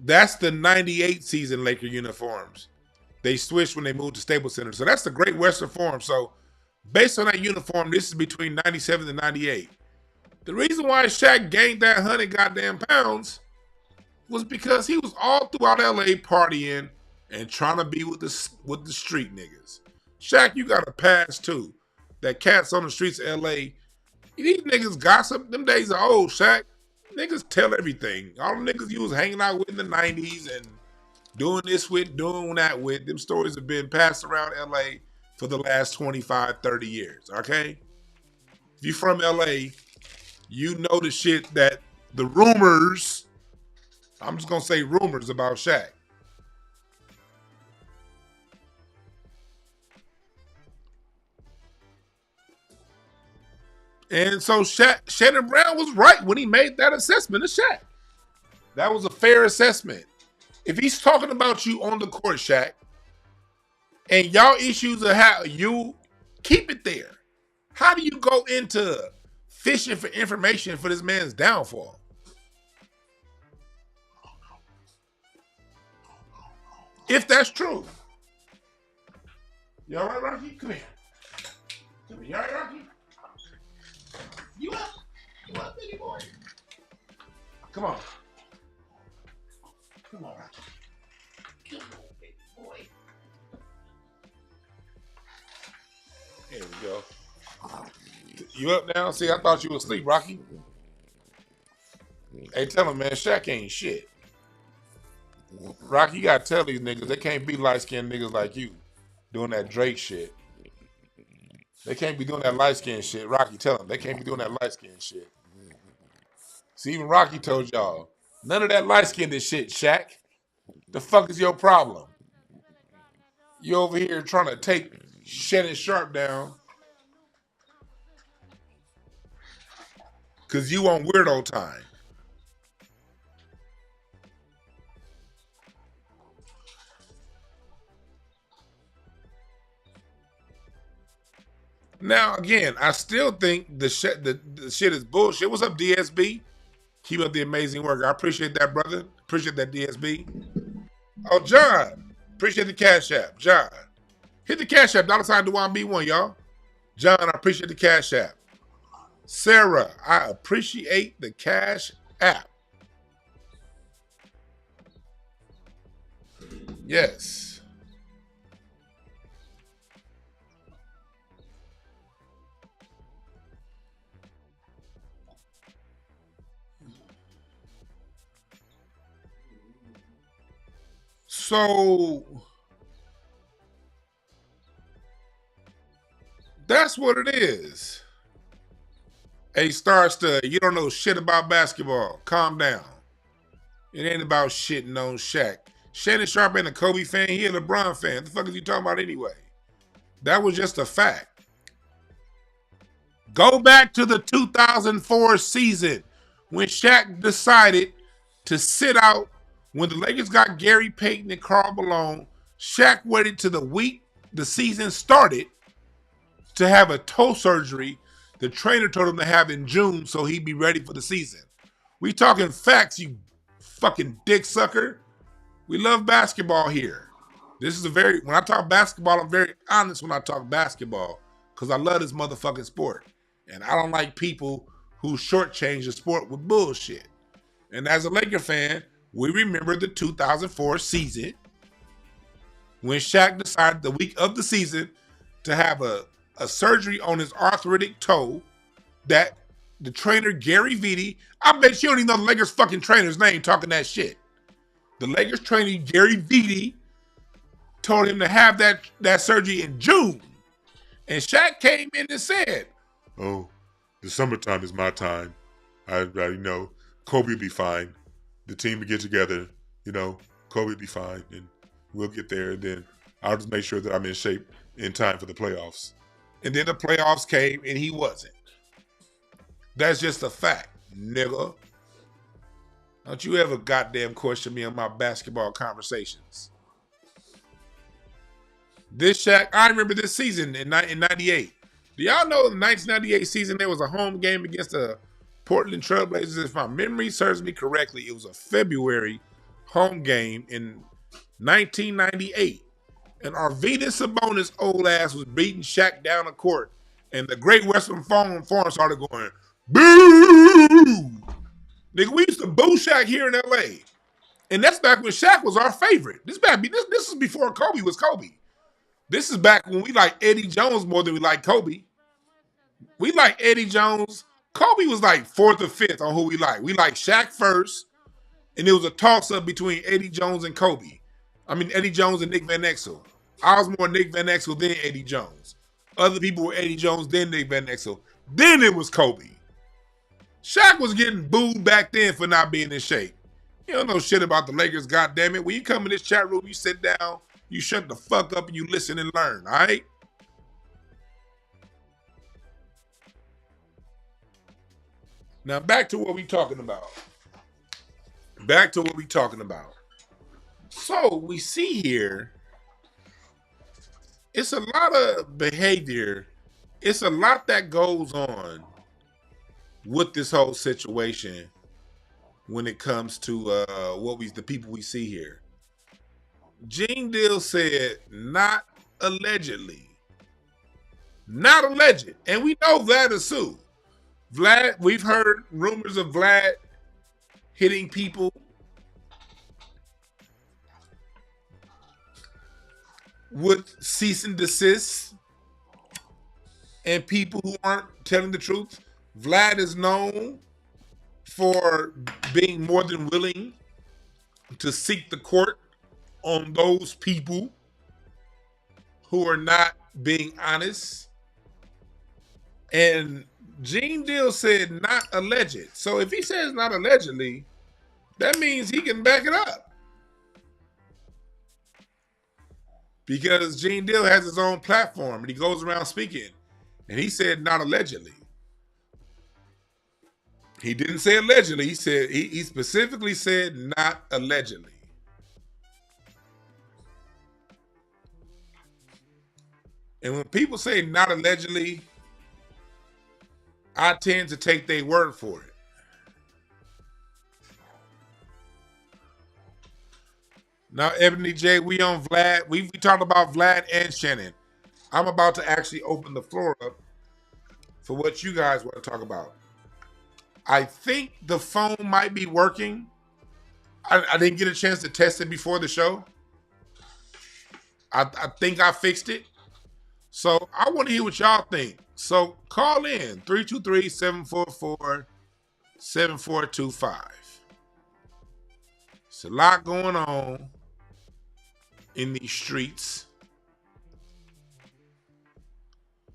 That's the 98 season Laker uniforms. They switched when they moved to Staples Center. So that's the Great Western Forum. So based on that uniform, this is between 97 and 98. The reason why Shaq gained that 100 goddamn pounds was because he was all throughout LA partying and trying to be with the street niggas. Shaq, you got a pass too. That cats on the streets of LA, these niggas gossip. Them days are old, Shaq. Niggas tell everything. All the niggas you was hanging out with in the 90s and doing this with, doing that with, them stories have been passed around LA for the last 25, 30 years, okay? If you from LA, you know the shit that the rumors, I'm just gonna say rumors about Shaq. And so Shannon Brown was right when he made that assessment of Shaq. That was a fair assessment. If he's talking about you on the court, Shaq, and y'all issues are how you keep it there. How do you go into fishing for information for this man's downfall? If that's true. You all right, Rocky? Come here. Come here. You all right, Rocky? You up? You up, baby boy? Come on. Come on, Rocky. Come on, baby boy. There we go. You up now? See, I thought you was asleep, Rocky. Hey, tell him, man, Shaq ain't shit. Rocky, you gotta tell these niggas they can't be light-skinned niggas like you doing that Drake shit. They can't be doing that light-skinned shit. Rocky, tell them they can't be doing that light-skinned shit. See, even Rocky told y'all, none of that light-skinned shit, Shaq. The fuck is your problem? You over here trying to take Shannon Sharpe down because you on weirdo time. Now, again, I still think the shit is bullshit. What's up, DSB? Keep up the amazing work. I appreciate that, brother. Appreciate that, DSB. Oh, John. Appreciate the Cash App. John. Hit the Cash App. $sign DeWanB1, y'all. John, I appreciate the Cash App. Sarah, I appreciate the Cash App. Yes. So that's what it is. Hey, Star Stud, you don't know shit about basketball. Calm down. It ain't about shitting on Shaq. Shannon Sharpe ain't a Kobe fan. He a LeBron fan. What the fuck is you talking about anyway? That was just a fact. Go back to the 2004 season when Shaq decided to sit out when the Lakers got Gary Payton and Karl Malone. Shaq waited till the week the season started to have a toe surgery the trainer told him to have in June so he'd be ready for the season. We talking facts, you fucking dick sucker. We love basketball here. This is when I talk basketball, I'm very honest when I talk basketball because I love this motherfucking sport. And I don't like people who shortchange the sport with bullshit. And as a Laker fan, we remember the 2004 season when Shaq decided the week of the season to have a surgery on his arthritic toe that the trainer, Gary Vitti, I bet you don't even know the Lakers fucking trainer's name talking that shit. The Lakers trainer, Gary Vitti, told him to have that surgery in June. And Shaq came in and said, "Oh, the summertime is my time. I know Kobe will be fine. The team will get together, Kobe will be fine and we'll get there and then I'll just make sure that I'm in shape in time for the playoffs." And then the playoffs came and he wasn't. That's just a fact, nigga. Don't you ever goddamn question me on my basketball conversations. This Shaq, I remember this season in 98. Do y'all know in the 1998 season there was a home game against the Portland Trailblazers? If my memory serves me correctly, it was a February home game in 1998. And Arvydas Sabonis' old ass was beating Shaq down the court. And the Great Western Forum started going, boo! Nigga, we used to boo Shaq here in LA. And that's back when Shaq was our favorite. This is before Kobe was Kobe. This is back when we like Eddie Jones more than we like Kobe. We like Eddie Jones. Kobe was like 4th or 5th on who we like. We like Shaq first. And it was a toss-up between Eddie Jones and Kobe. Eddie Jones and Nick Van Exel. I was more Nick Van Exel than Eddie Jones. Other people were Eddie Jones, then Nick Van Exel. Then it was Kobe. Shaq was getting booed back then for not being in shape. You don't know shit about the Lakers, goddammit. When you come in this chat room, you sit down, you shut the fuck up, and you listen and learn, all right? Now, back to what we talking about. So, we see here, it's a lot of behavior. It's a lot that goes on with this whole situation when it comes to the people we see here. Gene Deal said, not allegedly. Not alleged. And we know Vlad is sued. Vlad, we've heard rumors of Vlad hitting people with cease and desist and people who aren't telling the truth. Vlad is known for being more than willing to seek the court on those people who are not being honest. And Gene Deal said not alleged. So if he says not allegedly, that means he can back it up. Because Gene Deal has his own platform and he goes around speaking. And he said not allegedly. He didn't say allegedly. He said he specifically said not allegedly. And when people say not allegedly, I tend to take their word for it. Now, Ebony J, we on Vlad. We talked about Vlad and Shannon. I'm about to actually open the floor up for what you guys want to talk about. I think the phone might be working. I didn't get a chance to test it before the show. I think I fixed it. So I want to hear what y'all think. So call in 323-744-7425. It's a lot going on in these streets.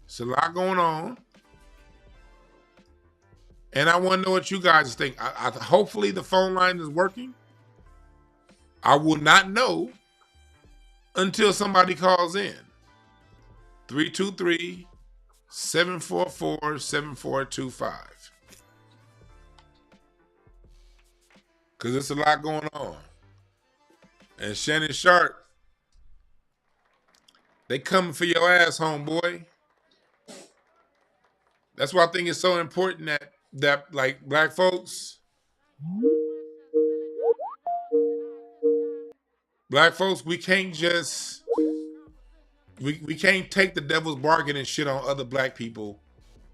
It's a lot going on. And I want to know what you guys think. Hopefully the phone line is working. I will not know until somebody calls in. 323-744-7425. Because there's a lot going on. And Shannon Sharpe, they coming for your ass, homeboy. That's why I think it's so important that like black folks, we can't just we can't take the devil's bargain and shit on other black people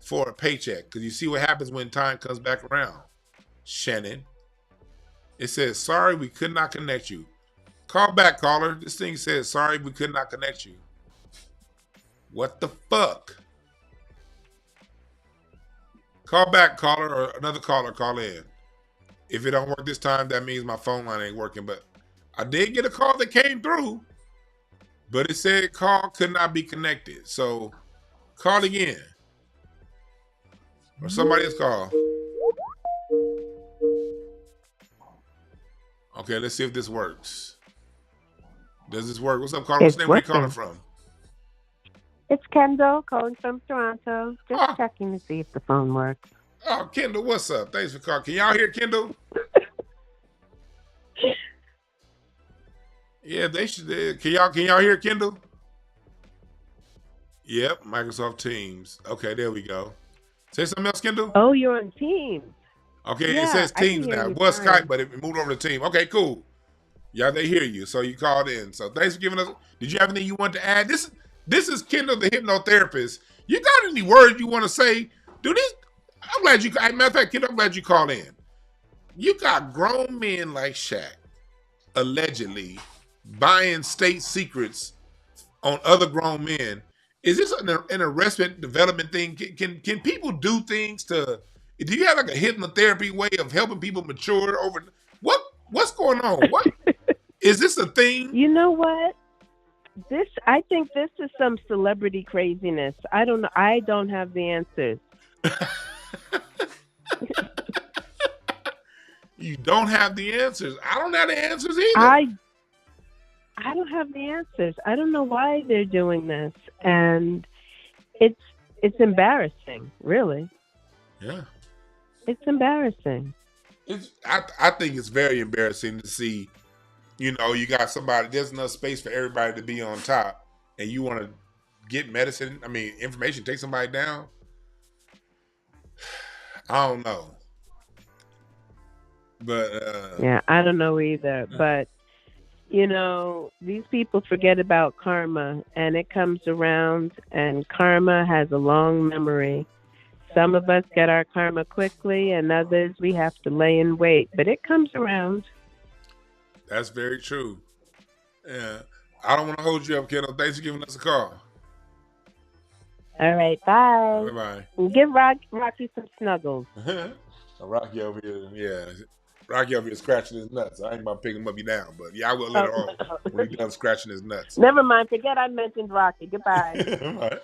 for a paycheck. Because you see what happens when time comes back around. Shannon. It says, sorry, we could not connect you. Call back, caller. This thing says, sorry, we could not connect you. What the fuck? Call back, caller, or another caller, call in. If it don't work this time, that means my phone line ain't working. But I did get a call that came through, but it said call could not be connected. So call again. Or somebody else call. Okay, let's see if this works. Does this work? What's up, caller? What's the name? Where you calling from? It's Kendall calling from Toronto. Just checking to see if the phone works. Oh, Kendall, what's up? Thanks for calling. Can y'all hear Kendall? Yeah, they should. Can y'all hear Kendall? Yep, Microsoft Teams. Okay, there we go. Say something else, Kendall. Oh, you're on Teams. Okay, yeah, it says Teams now. It was Skype, but it moved over to Team. Okay, cool. Yeah, they hear you. So you called in. So thanks for giving us. Did you have anything you want to add? This is Kendall, the hypnotherapist. You got any words you want to say? Do this? I'm glad you. Matter of fact, Kendall, I'm glad you called in. You got grown men like Shaq, allegedly buying state secrets on other grown men. Is this an arrestment development thing? Can people do things to? Do you have like a hypnotherapy way of helping people mature over? What's going on? What is this a thing? You know what? I think this is some celebrity craziness. I don't know. I don't have the answers. You don't have the answers. I don't have the answers either. I don't have the answers. I don't know why they're doing this, and it's embarrassing, really. Yeah, it's embarrassing. I think it's very embarrassing to see. You know, you got somebody. There's enough space for everybody to be on top, and you want to get medicine. I mean, information. Take somebody down. I don't know, but yeah, I don't know either. But you know, these people forget about karma, and it comes around, and karma has a long memory. Some of us get our karma quickly, and others we have to lay in wait. But it comes around. That's very true. Yeah, I don't want to hold you up, Kendall. Thanks for giving us a call. All right, bye. Bye-bye. Give Rocky some snuggles. Rocky over here, yeah. Rocky over here scratching his nuts. I ain't about to pick him up you down, but yeah, I will later on when he's done scratching his nuts. Never mind. Forget I mentioned Rocky. Goodbye. Right.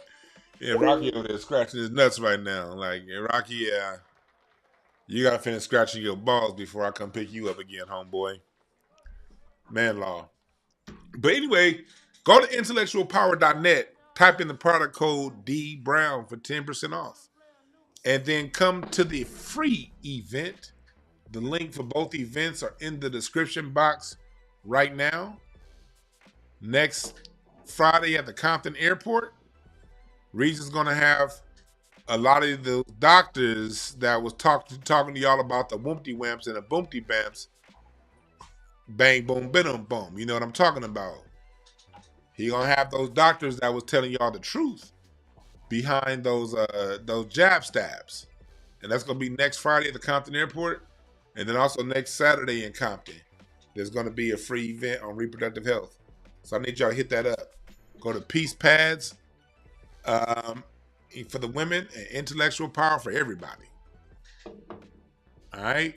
Yeah, Rocky over there scratching his nuts right now. Like, Rocky, you got to finish scratching your balls before I come pick you up again, homeboy. Man law. But anyway, go to intellectualpower.net, type in the product code D Brown for 10% off. And then come to the free event. The link for both events are in the description box right now. Next Friday at the Compton Airport, Reason's going to have a lot of the doctors that was talking to y'all about the Woompty Wamps and the Boomty Bamps. Bang, boom, boom, boom. You know what I'm talking about. He going to have those doctors that was telling y'all the truth behind those jab stabs. And that's going to be next Friday at the Compton Airport. And then also next Saturday in Compton, there's going to be a free event on reproductive health. So I need y'all to hit that up. Go to Peace Pads for the women and Intellectual Power for everybody. All right.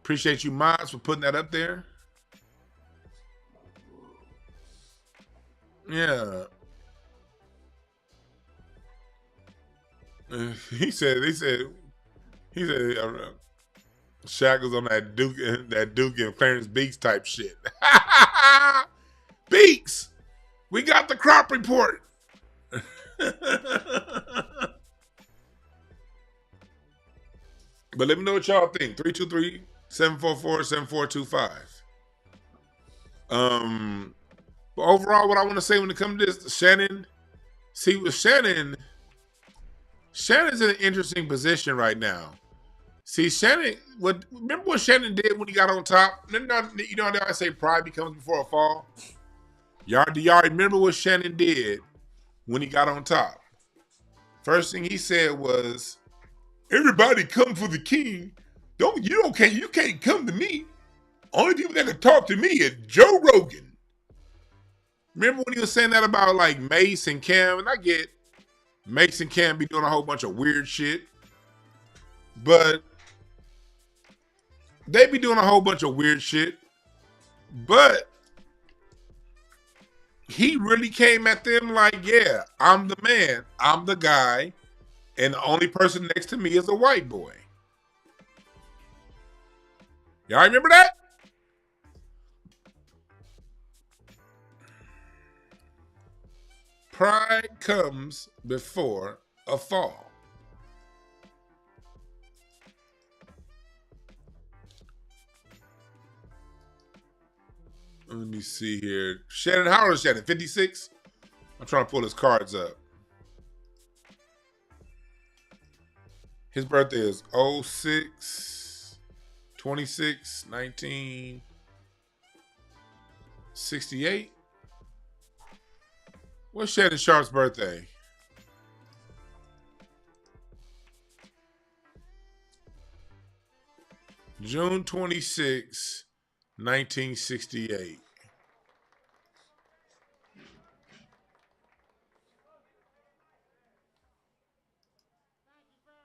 Appreciate you, mods, for putting that up there. Yeah. He said, Shaq was on that Duke and Clarence Beeks type shit. Beeks, we got the crop report. But let me know what y'all think. 744-7425. But overall, what I want to say when it comes to this, Shannon, see with Shannon's in an interesting position right now. See, Shannon, remember what Shannon did when he got on top? You know, I say pride becomes before a fall. Do y'all remember what Shannon did when he got on top? First thing he said was, "Everybody come for the king. You can't come to me. Only people that can talk to me is Joe Rogan." Remember when he was saying that about like Mace and Cam? And I get Mace and Cam be doing a whole bunch of weird shit, but they be doing a whole bunch of weird shit. But he really came at them like, yeah, I'm the man, I'm the guy, and the only person next to me is a white boy. Y'all remember that? Pride comes before a fall. Let me see here. Shannon, how old is Shannon? 56? I'm trying to pull his cards up. His birthday is 06, 26, 1968. What's Shannon Sharpe's birthday? June 26, 1968.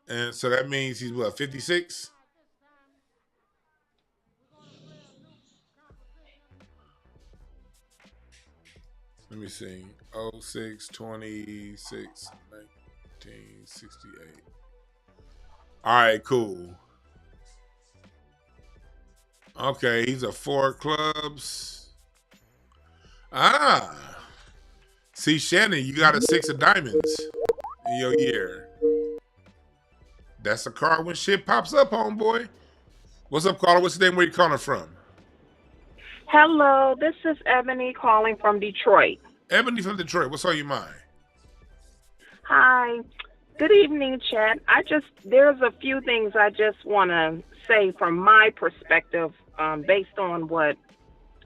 And so that means he's what, 56? Let me see. 06, 26, 1968. All right, cool. Okay, he's a 4 clubs. See, Shannon, you got a 6 of diamonds in your year. That's a card when shit pops up, homeboy. What's up, caller? What's your name? Where you calling from? Hello, this is Ebony calling from Detroit. Ebony from Detroit. What's on your mind? Hi. Good evening, Chad. There's a few things I just want to say from my perspective based on what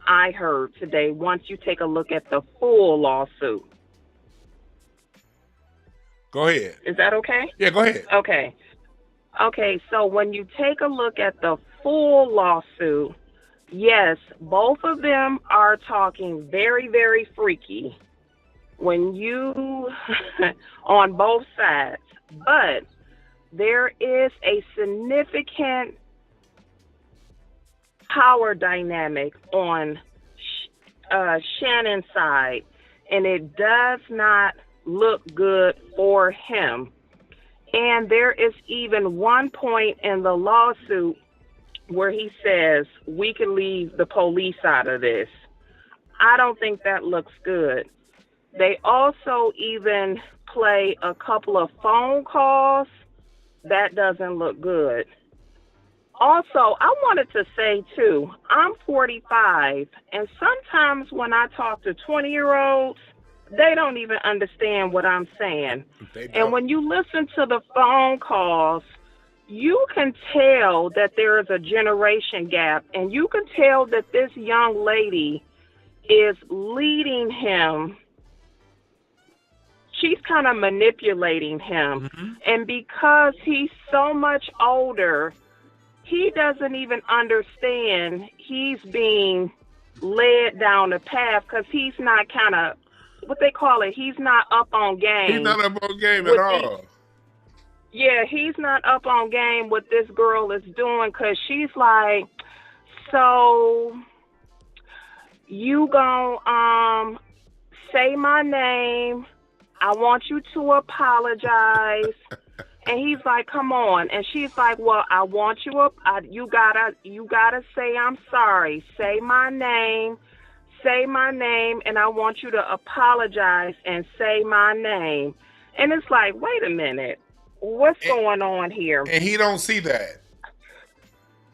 I heard today once you take a look at the full lawsuit. Go ahead. Is that okay? Yeah, go ahead. Okay. Okay, so when you take a look at the full lawsuit, yes, both of them are talking very, very freaky when you on both sides. But there is a significant power dynamic on Shannon's side, and it does not look good for him. And there is even one point in the lawsuit where he says we can leave the police out of this. I don't think that looks good. They also even play a couple of phone calls. That doesn't look good. Also, I wanted to say, too, I'm 45, and sometimes when I talk to 20-year-olds, they don't even understand what I'm saying. And when you listen to the phone calls, you can tell that there is a generation gap, and you can tell that this young lady is leading him. She's kind of manipulating him. Mm-hmm. And because he's so much older, he doesn't even understand he's being led down the path because he's not kind of, what they call it, he's not up on game. He's not up on game at all. Yeah, he's not up on game what this girl is doing because she's like, so you gonna say my name, I want you to apologize. And he's like, come on. And she's like, well, I want you up. You gotta say I'm sorry. Say my name, and I want you to apologize and say my name. And it's like, wait a minute, what's going on here? And he don't see that.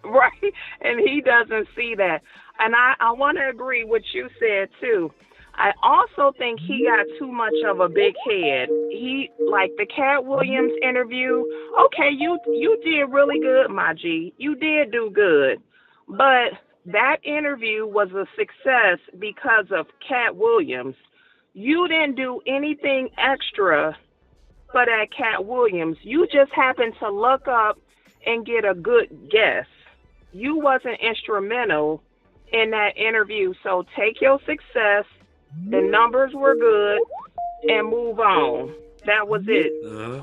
right? And he doesn't see that. And I want to agree with you said too. I also think he got too much of a big head. He like the Cat Williams interview. Okay, you did really good, my G. You did do good, but that interview was a success because of Cat Williams. You didn't do anything extra for that Cat Williams. You just happened to look up and get a good guess. You wasn't instrumental in that interview. So take your success. The numbers were good and move on. That was it.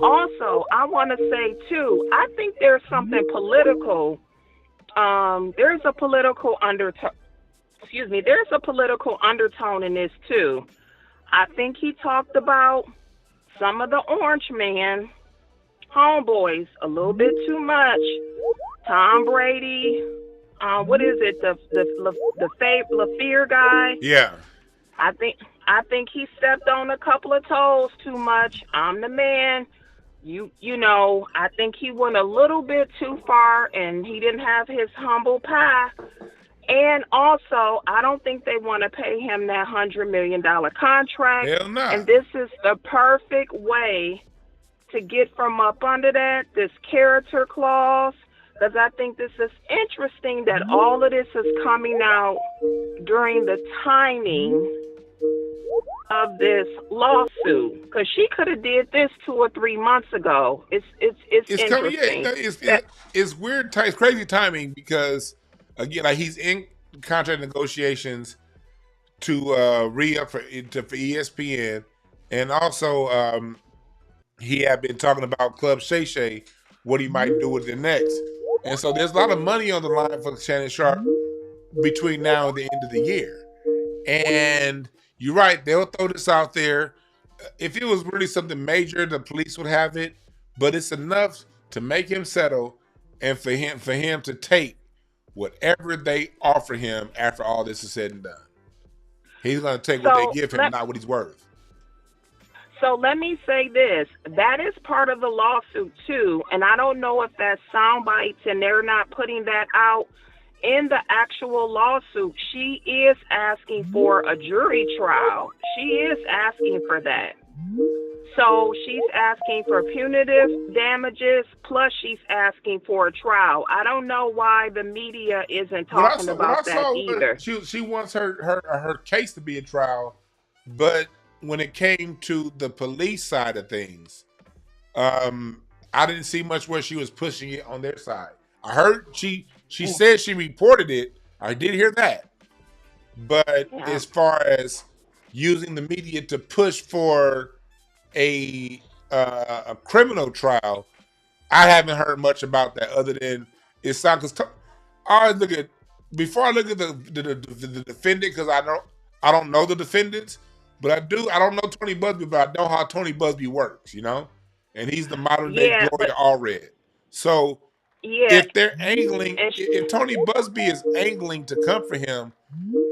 Also, I want to say too, I think there's something political. There's a political undertone. Excuse me. There's a political undertone in this too. I think he talked about some of the Orange Man homeboys a little bit too much. Tom Brady. What is it? The Fear guy. Yeah. I think he stepped on a couple of toes too much. I'm the man. You know, I think he went a little bit too far and he didn't have his humble pie. And also, I don't think they want to pay him that $100 million contract. Hell no. And this is the perfect way to get from up under that, this character clause. Because I think this is interesting that all of this is coming out during the timing of this lawsuit. Because she could have did this 2 or 3 months ago. It's interesting. It's weird. It's crazy timing because again, like he's in contract negotiations to re-up for ESPN, and also he had been talking about Club Shay Shay, what he might do with it next. And so there's a lot of money on the line for Shannon Sharpe between now and the end of the year. And you're right, they'll throw this out there. If it was really something major, the police would have it. But it's enough to make him settle and for him to take whatever they offer him after all this is said and done. He's going to take what they give him, not what he's worth. So let me say this. That is part of the lawsuit, too. And I don't know if that's sound bites and they're not putting that out in the actual lawsuit. She is asking for a jury trial. She is asking for that. So she's asking for punitive damages, plus she's asking for a trial. I don't know why the media isn't talking about that either. She wants her case to be a trial, but when it came to the police side of things, I didn't see much where she was pushing it on their side. I heard she said she reported it. I did hear that. But as far as using the media to push for a criminal trial, I haven't heard much about that other than it sounds. Because I always look at before I look at the defendant, because I don't know the defendants. But I don't know Tony Busby, but I know how Tony Busby works, you know? And he's the modern day Gloria Allred. So if they're angling, if Tony Busby is angling to come for him,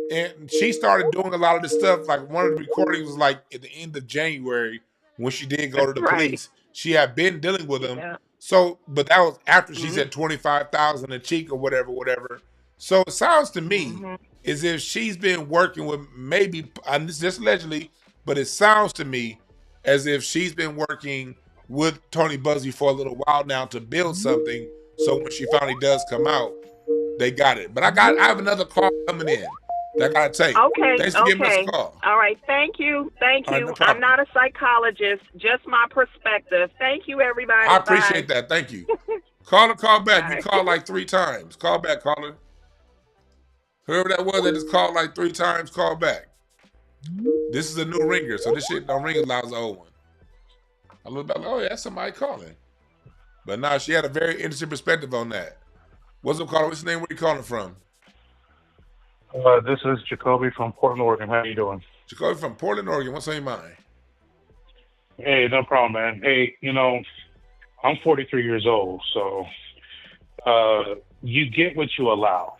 and she started doing a lot of this stuff, like one of the recordings was like at the end of January when she did go to the police. She had been dealing with him. Yeah. So, but that was after she said 25,000 a cheek or whatever. So it sounds to me as if she's been working with maybe, and this is just allegedly, but it sounds to me as if she's been working with Tony Busby for a little while now to build something. So when she finally does come out, they got it. But I have another call coming in that I gotta take. Okay. Thanks for giving us a call. All right. Thank you. Right, no I'm not a psychologist, just my perspective. Thank you, everybody. I appreciate that. Thank you. Call back. All You called like 3 times. Call back, caller. Whoever that was that just called like 3 times, call back. This is a new ringer, so this shit don't ring as loud as the old one. I look back, oh yeah, that's somebody calling. But now she had a very interesting perspective on that. What's up, caller? What's your name? Where you calling from? This is Jacoby from Portland, Oregon. How you doing? Jacoby from Portland, Oregon. What's on your mind? Hey, no problem, man. Hey, you know, I'm 43 years old, so you get what you allow.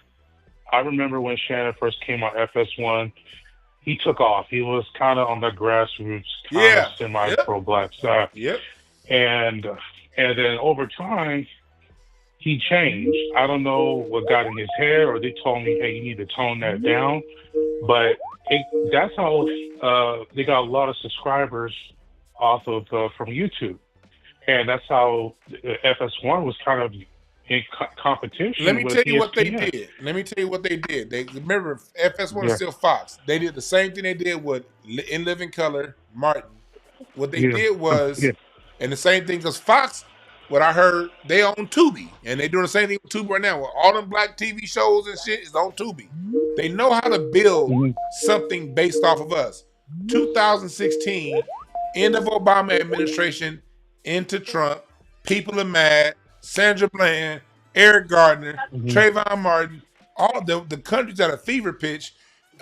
I remember when Shannon first came on FS1, he took off. He was kind of on the grassroots, kind of semi-pro black side. Yep. And then over time, he changed. I don't know what got in his hair, or they told me, hey, you need to tone that down. But that's how they got a lot of subscribers off of from YouTube, and that's how FS1 was kind of in competition Let me with tell you what they ESPN. did. Let me tell you what they did. They remember FS1 is Yeah, still Fox. They did the same thing they did with In Living Color, Martin. What they yeah, did was, yeah. and the same thing because Fox, what I heard, they own Tubi, and they doing the same thing with Tubi right now. With all them black TV shows and shit is on Tubi. They know how to build Mhm. something based off of us. 2016, end of Obama administration, into Trump. People are mad. Sandra Bland, Eric Gardner, Mhm. Trayvon Martin, all the countries at a fever pitch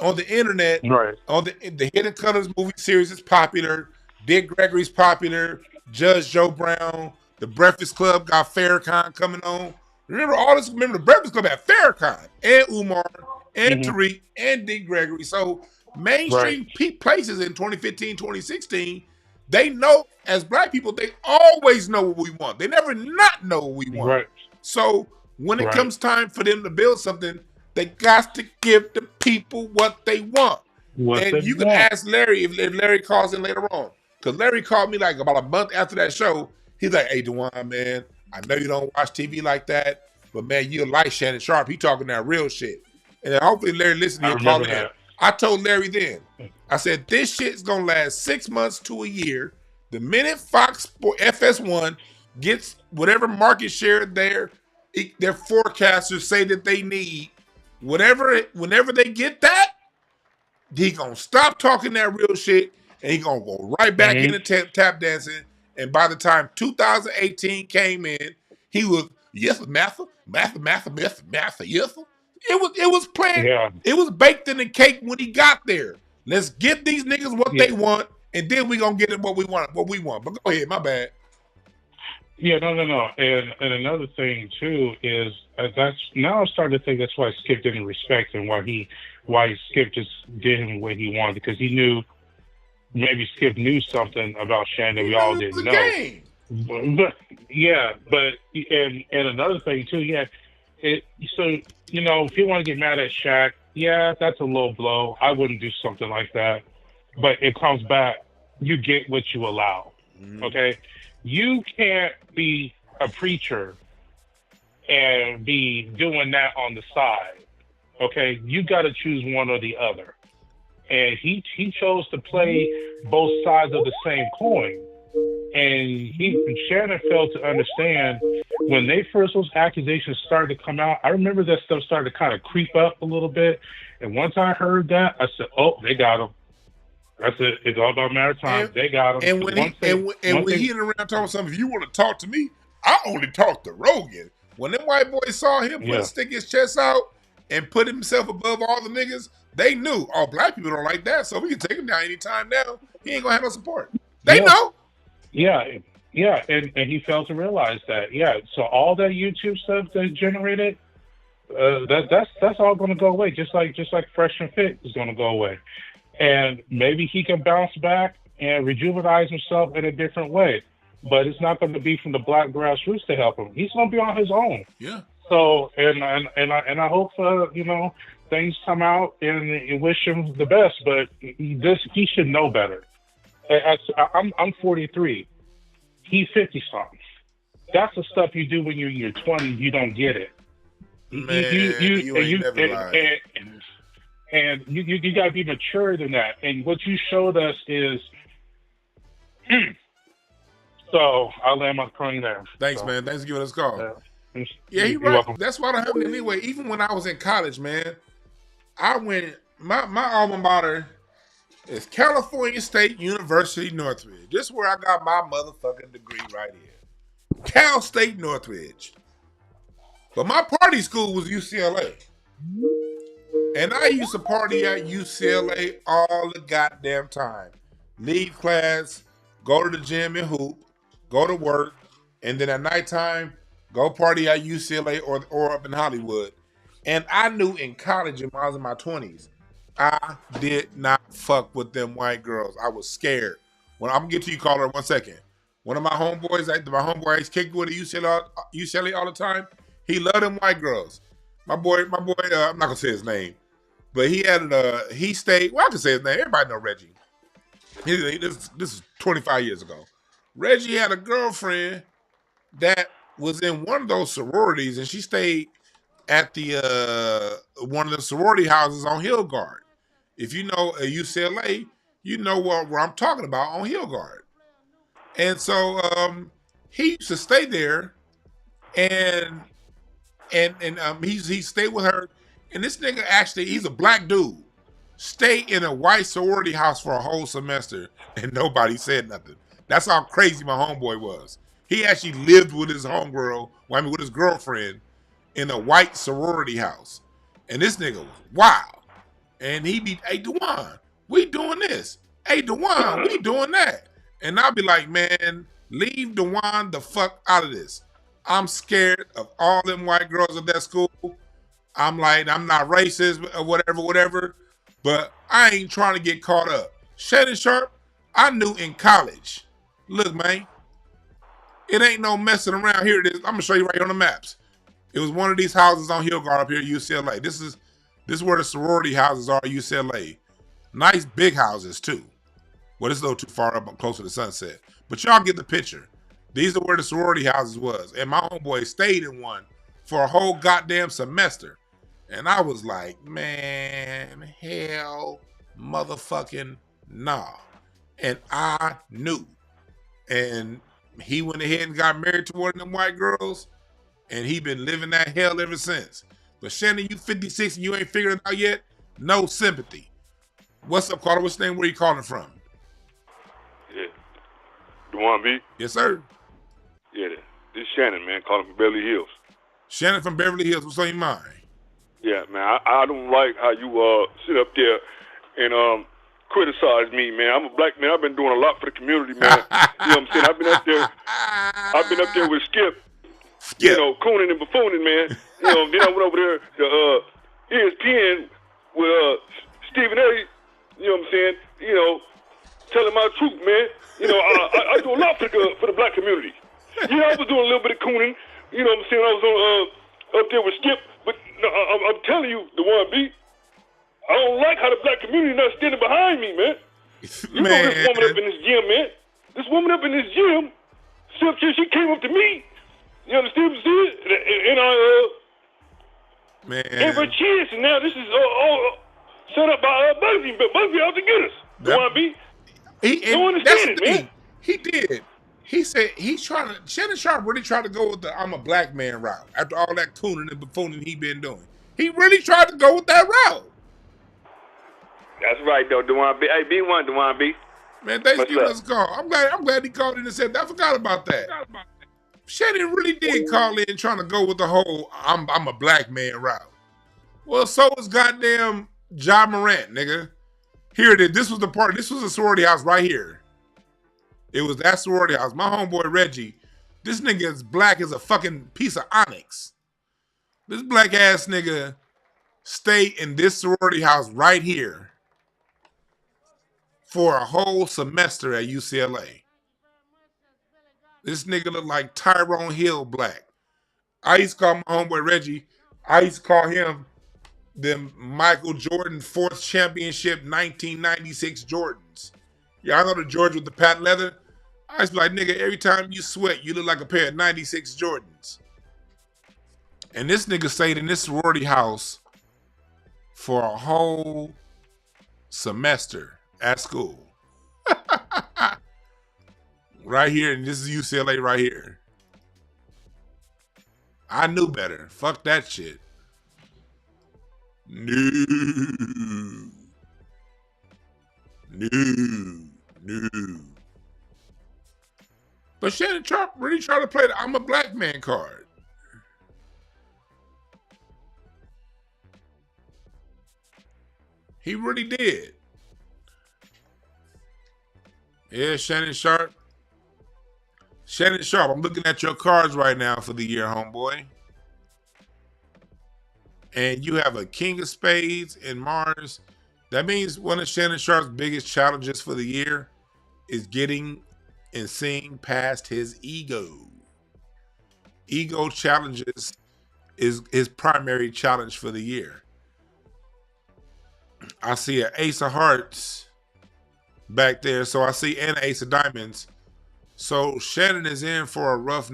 on the internet. Right. On the Hidden Colors movie series is popular. Dick Gregory's popular. Judge Joe Brown. The Breakfast Club got Farrakhan coming on. Remember all this? Remember the Breakfast Club had Farrakhan and Umar and Mhm. Tariq and Dick Gregory. So Right. mainstream places in 2015, 2016, they know as black people, they always know what we want. They never not know what we want. Right. So when it Right. comes time for them to build something, they got to give the people what they want. What And they you can want. ask Larry if Larry calls in later on. Because Larry called me like about a month after that show. He's like, hey, DeJuan, man, I know you don't watch TV like that, but man, you like Shannon Sharpe. He talking that real shit. And then hopefully Larry listens, I he'll call remember in. that. I told Larry then, I said, this shit's going to last 6 months to a year. The minute Fox FS1 gets whatever market share their forecasters say that they need, whenever they get that, he gonna stop talking that real shit and he gonna go right back Mhm. into tap dancing. And by the time 2018 came in, he was yes, Matha, yes. It was planned. Yeah. It was baked in the cake when he got there. Let's give these niggas what Yeah. they want, and then we gonna get them what we want. What we want. But go ahead, my bad. Yeah, no. And another thing too is that's now I'm starting to think that's why Skip didn't respect him, why Skip just did him what he wanted, because he knew maybe Skip knew something about Shannon we all It didn't was a know. game. But yeah, and another thing too, yeah. So if you want to get mad at Shaq, yeah, that's a low blow. I wouldn't do something like that. But it comes back, you get what you allow. Okay? You can't be a preacher and be doing that on the side. Okay? You got to choose one or the other. And he chose to play both sides of the same coin. And Shannon failed to understand when those accusations started to come out. I remember that stuff started to kind of creep up a little bit. And once I heard that, I said, "Oh, they got him." That's it. It's all about a matter of time. They got him. And when he in around talking something, if you want to talk to me, I only talk to Rogan. When them white boys saw him stick his chest out and put himself above all the niggas, they knew, oh, black people don't like that, so we can take him down anytime now. He ain't gonna have no support. They know. Yeah, and he failed to realize that. Yeah, so all that YouTube stuff that generated, that's all going to go away. Just like Fresh and Fit is going to go away, and maybe he can bounce back and rejuvenate himself in a different way. But it's not going to be from the black grassroots to help him. He's going to be on his own. Yeah. So and I hope things come out and wish him the best. But he should know better. I'm 43. He's 50 something. That's the stuff you do when you're in your 20s. You don't get it. Man, you ain't never lied. And you got to be mature than that. And what you showed us is. So I'll land my plane there. Thanks, man. Thanks for giving us a call. Yeah, you're right. welcome. That's why I don't have it anyway. Even when I was in college, man, I went. My alma mater is California State University, Northridge. This is where I got my motherfucking degree right here. Cal State Northridge. But my party school was UCLA. And I used to party at UCLA all the goddamn time. Leave class, go to the gym and hoop, go to work, and then at nighttime, go party at UCLA or up in Hollywood. And I knew in college when I was in my 20s, I did not fuck with them white girls. I was scared. When I'm gonna get to you, caller, 1 second. One of my homeboys, my homeboy I used to kick with at UCLA all the time, He loved them white girls. My boy, I'm not gonna say his name, but he had he stayed. Well, I can say his name. Everybody know Reggie. This is 25 years ago. Reggie had a girlfriend that was in one of those sororities, and she stayed at the one of the sorority houses on Hillguard. If you know UCLA, you know where I'm talking about on Hillguard. And so he used to stay there, and he stayed with her. And this nigga actually, he's a black dude, stayed in a white sorority house for a whole semester, and nobody said nothing. That's how crazy my homeboy was. He actually lived with his homegirl, with his girlfriend, in a white sorority house. And this nigga was wild. And he be, hey, Dewan, we doing this. Hey, Dewan, we doing that. And I'll be like, man, leave Dewan the fuck out of this. I'm scared of all them white girls at that school. I'm like, I'm not racist or whatever, but I ain't trying to get caught up. Shannon Sharpe, I knew in college. Look, man, it ain't no messing around. Here it is. I'm gonna show you right here on the maps. It was one of these houses on Hillguard up here at UCLA. This is where the sorority houses are at UCLA. Nice big houses too. Well, it's a little too far up closer to Sunset. But y'all get the picture. These are where the sorority houses was. And my homeboy stayed in one for a whole goddamn semester. And I was like, man, hell motherfucking nah. And I knew. And he went ahead and got married to one of them white girls. And he been living that hell ever since. But Shannon, you 56 and you ain't figured it out yet? No sympathy. What's up, Carter? What's your name? Where you calling from? Yeah. Dewan B? Yes, sir. Yeah, this is Shannon, man, calling from Beverly Hills. Shannon from Beverly Hills. What's on your mind? Yeah, man, I don't like how you sit up there and criticize me, man. I'm a black man. I've been doing a lot for the community, man. You know what I'm saying? I've been up there with Skip. You know, cooning and buffooning, man. You know, then I went over there to ESPN with Stephen A. You know what I'm saying? You know, telling my truth, man. You know, I do a lot for the black community. Yeah, I was doing a little bit of cooning. You know what I'm saying? I was on up there with Skip, but no, I'm telling you, Dewan B, I don't like how the black community not standing behind me, man. You know this woman up in this gym, man. This woman up in this gym, she came up to me. You understand what I'm saying? And I gave her a chance, and now this is all set up by Busby. But Busby out to get us. Dewan B. Don't understand it, man. He did. He said he's trying to. Shannon Sharpe really tried to go with the "I'm a black man" route after all that cooning and buffooning he been doing. He really tried to go with that route. That's right, though, Dewan B. Hey, B1, Dewan B. Man, thanks for giving us a call. I'm glad he called in and said that. I forgot about that. Shannon really did call in trying to go with the whole "I'm a black man" route. Well, so was goddamn Ja Morant, nigga. Here it is. This was the part. This was a sorority house right here. It was that sorority house. My homeboy Reggie, this nigga is black as a fucking piece of onyx. This black ass nigga stayed in this sorority house right here for a whole semester at UCLA. This nigga looked like Tyrone Hill black. I used to call my homeboy Reggie, I used to call him the Michael Jordan 4th championship 1996 Jordans. Y'all know the Jordans with the patent leather? I used to be like, nigga, every time you sweat, you look like a pair of 96 Jordans. And this nigga stayed in this sorority house for a whole semester at school. Right here, and this is UCLA right here. I knew better. Fuck that shit. No. But Shannon Sharpe really tried to play the "I'm a black man" card. He really did. Yeah, Shannon Sharpe. Shannon Sharpe, I'm looking at your cards right now for the year, homeboy. And you have a King of Spades and Mars. That means one of Shannon Sharpe's biggest challenges for the year is getting and seeing past his ego. Ego challenges is his primary challenge for the year. I see an ace of hearts back there, so I see an ace of diamonds. So Shannon is in for a rough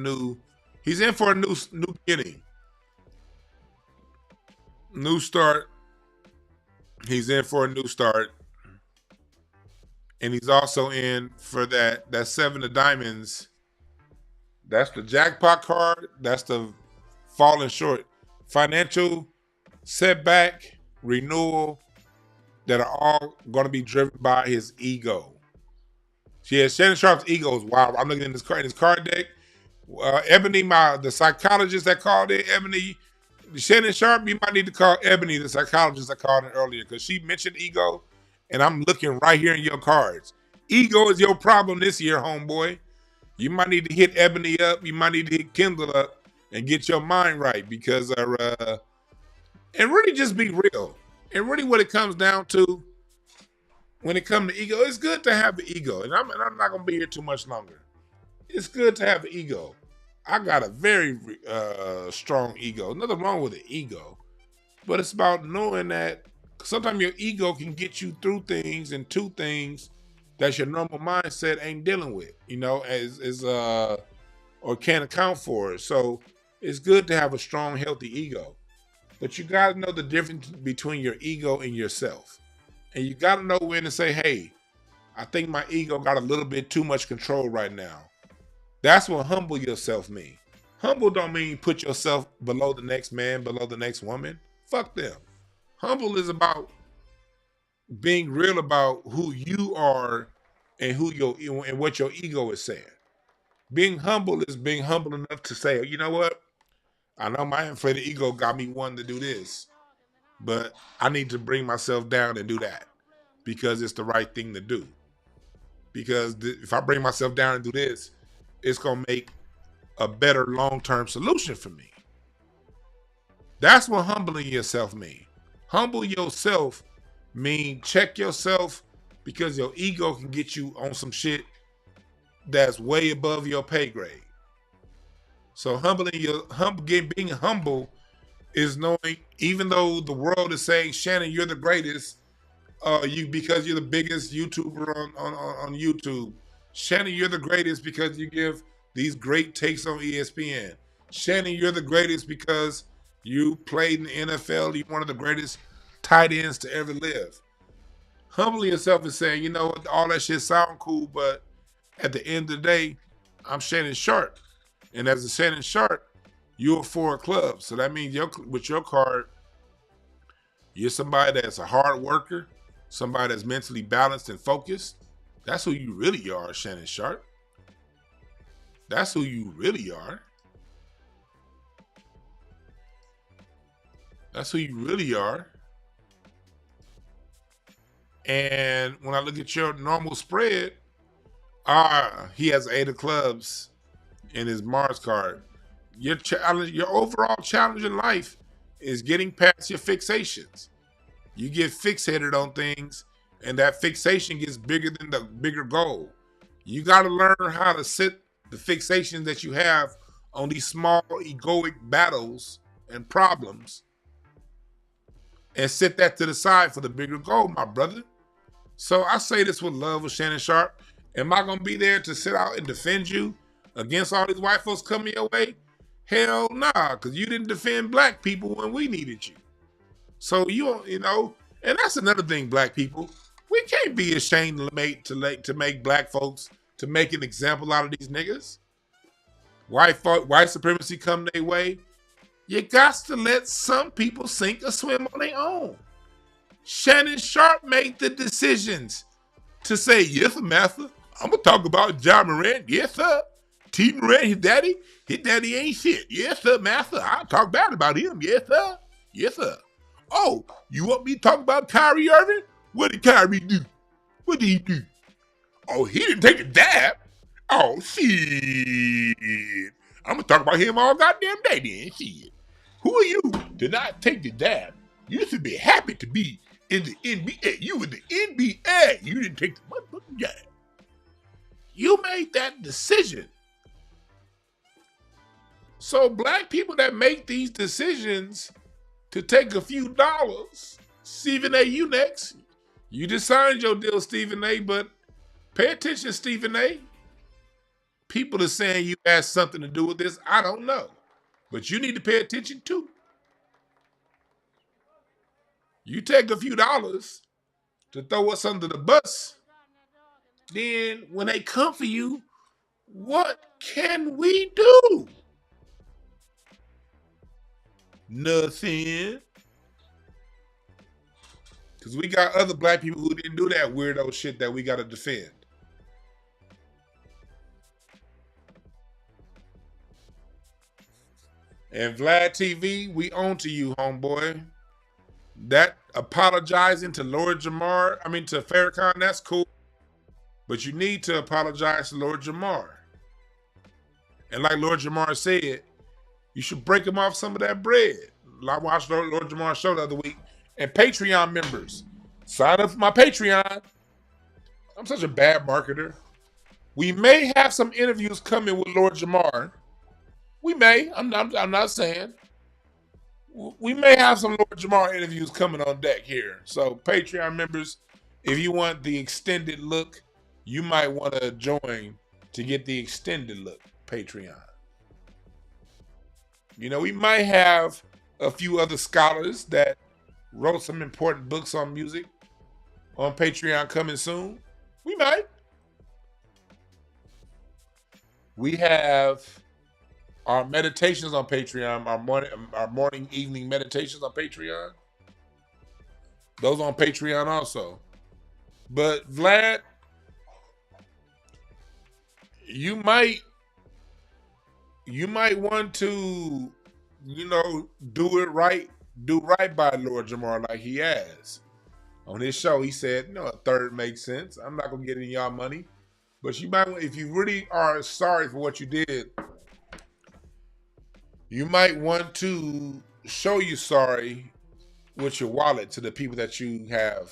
he's in for a new beginning. New start. He's in for a new start. And he's also in for that 7 of diamonds. That's the jackpot card. That's the falling short. Financial setback, renewal, that are all going to be driven by his ego. Yeah, Shannon Sharpe's ego is wild. I'm looking in his card deck. Ebony, the psychologist that called in, Ebony, Shannon Sharpe, you might need to call Ebony, the psychologist that called in earlier, because she mentioned ego, and I'm looking right here in your cards. Ego is your problem this year, homeboy. You might need to hit Ebony up. You might need to hit Kendall up and get your mind right, because and really just be real. And really what it comes down to when it comes to ego, it's good to have the ego. And I'm not going to be here too much longer. It's good to have the ego. I got a very strong ego. Nothing wrong with the ego. But it's about knowing that sometimes your ego can get you through things and to things that your normal mindset ain't dealing with, or can't account for. So it's good to have a strong, healthy ego. But you got to know the difference between your ego and yourself. And you got to know when to say, hey, I think my ego got a little bit too much control right now. That's what humble yourself mean. Humble don't mean put yourself below the next man, below the next woman. Fuck them. Humble is about being real about who you are and and what your ego is saying. Being humble is being humble enough to say, you know what? I know my inflated ego got me wanting to do this, but I need to bring myself down and do that because it's the right thing to do. Because if I bring myself down and do this, it's going to make a better long-term solution for me. That's what humbling yourself means. Humble yourself mean check yourself, because your ego can get you on some shit that's way above your pay grade. So being humble is knowing, even though the world is saying, Shannon, you're the greatest, because you're the biggest YouTuber on YouTube. Shannon, you're the greatest because you give these great takes on ESPN. Shannon, you're the greatest because you played in the NFL. You're one of the greatest tight ends to ever live. Humbling yourself is saying, you know what, all that shit sound cool, but at the end of the day, I'm Shannon Sharpe. And as a Shannon Sharpe, you're for a club. So that means with your card, you're somebody that's a hard worker, somebody that's mentally balanced and focused. That's who you really are, Shannon Sharpe. That's who you really are. That's who you really are. And when I look at your normal spread, he has 8 of clubs in his Mars card. Your overall challenge in life is getting past your fixations. You get fixated on things, and that fixation gets bigger than the bigger goal. You got to learn how to sit the fixations that you have on these small egoic battles and problems and set that to the side for the bigger goal, my brother. So I say this with love with Shannon Sharpe. Am I going to be there to sit out and defend you against all these white folks coming your way? Hell nah, because you didn't defend black people when we needed you. So and that's another thing, black people. We can't be ashamed to make black folks, to make an example out of these niggas. White supremacy come their way. You got to let some people sink or swim on their own. Shannon Sharpe made the decisions to say, yes, sir, master. I'm going to talk about John Morant. Yes, sir. T. Morant, his daddy ain't shit. Yes, sir, master. I'll talk bad about him. Yes, sir. Yes, sir. Oh, you want me to talk about Kyrie Irving? What did Kyrie do? What did he do? Oh, he didn't take a dab. Oh, shit. I'm going to talk about him all goddamn day then. Shit. Who are you to not take the dab? You should be happy to be in the NBA. You in the NBA. You didn't take the motherfucking dab. You made that decision. So black people that make these decisions to take a few dollars, Stephen A, you next. You just signed your deal, Stephen A, but pay attention, Stephen A. People are saying you had something to do with this. I don't know. But you need to pay attention too. You take a few dollars to throw us under the bus, then when they come for you, what can we do? Nothing. Because we got other black people who didn't do that weirdo shit that we got to defend. And Vlad TV, we on to you, homeboy. That apologizing to Lord Jamar, to Farrakhan, that's cool. But you need to apologize to Lord Jamar. And like Lord Jamar said, you should break him off some of that bread. I watched Lord Jamar's show the other week. And Patreon members, sign up for my Patreon. I'm such a bad marketer. We may have some interviews coming with Lord Jamar. We may. I'm not saying. We may have some Lord Jamar interviews coming on deck here. So Patreon members, if you want the extended look, you might want to join to get the extended look Patreon. We might have a few other scholars that wrote some important books on music on Patreon coming soon. We might. We have our meditations on Patreon, our morning, evening meditations on Patreon. Those on Patreon also. But Vlad, you might want to, do right by Lord Jamar like he has. On his show, he said, a third makes sense. I'm not going to get any of y'all money. But you might, if you really are sorry for what you did, you might want to show you sorry with your wallet to the people that you have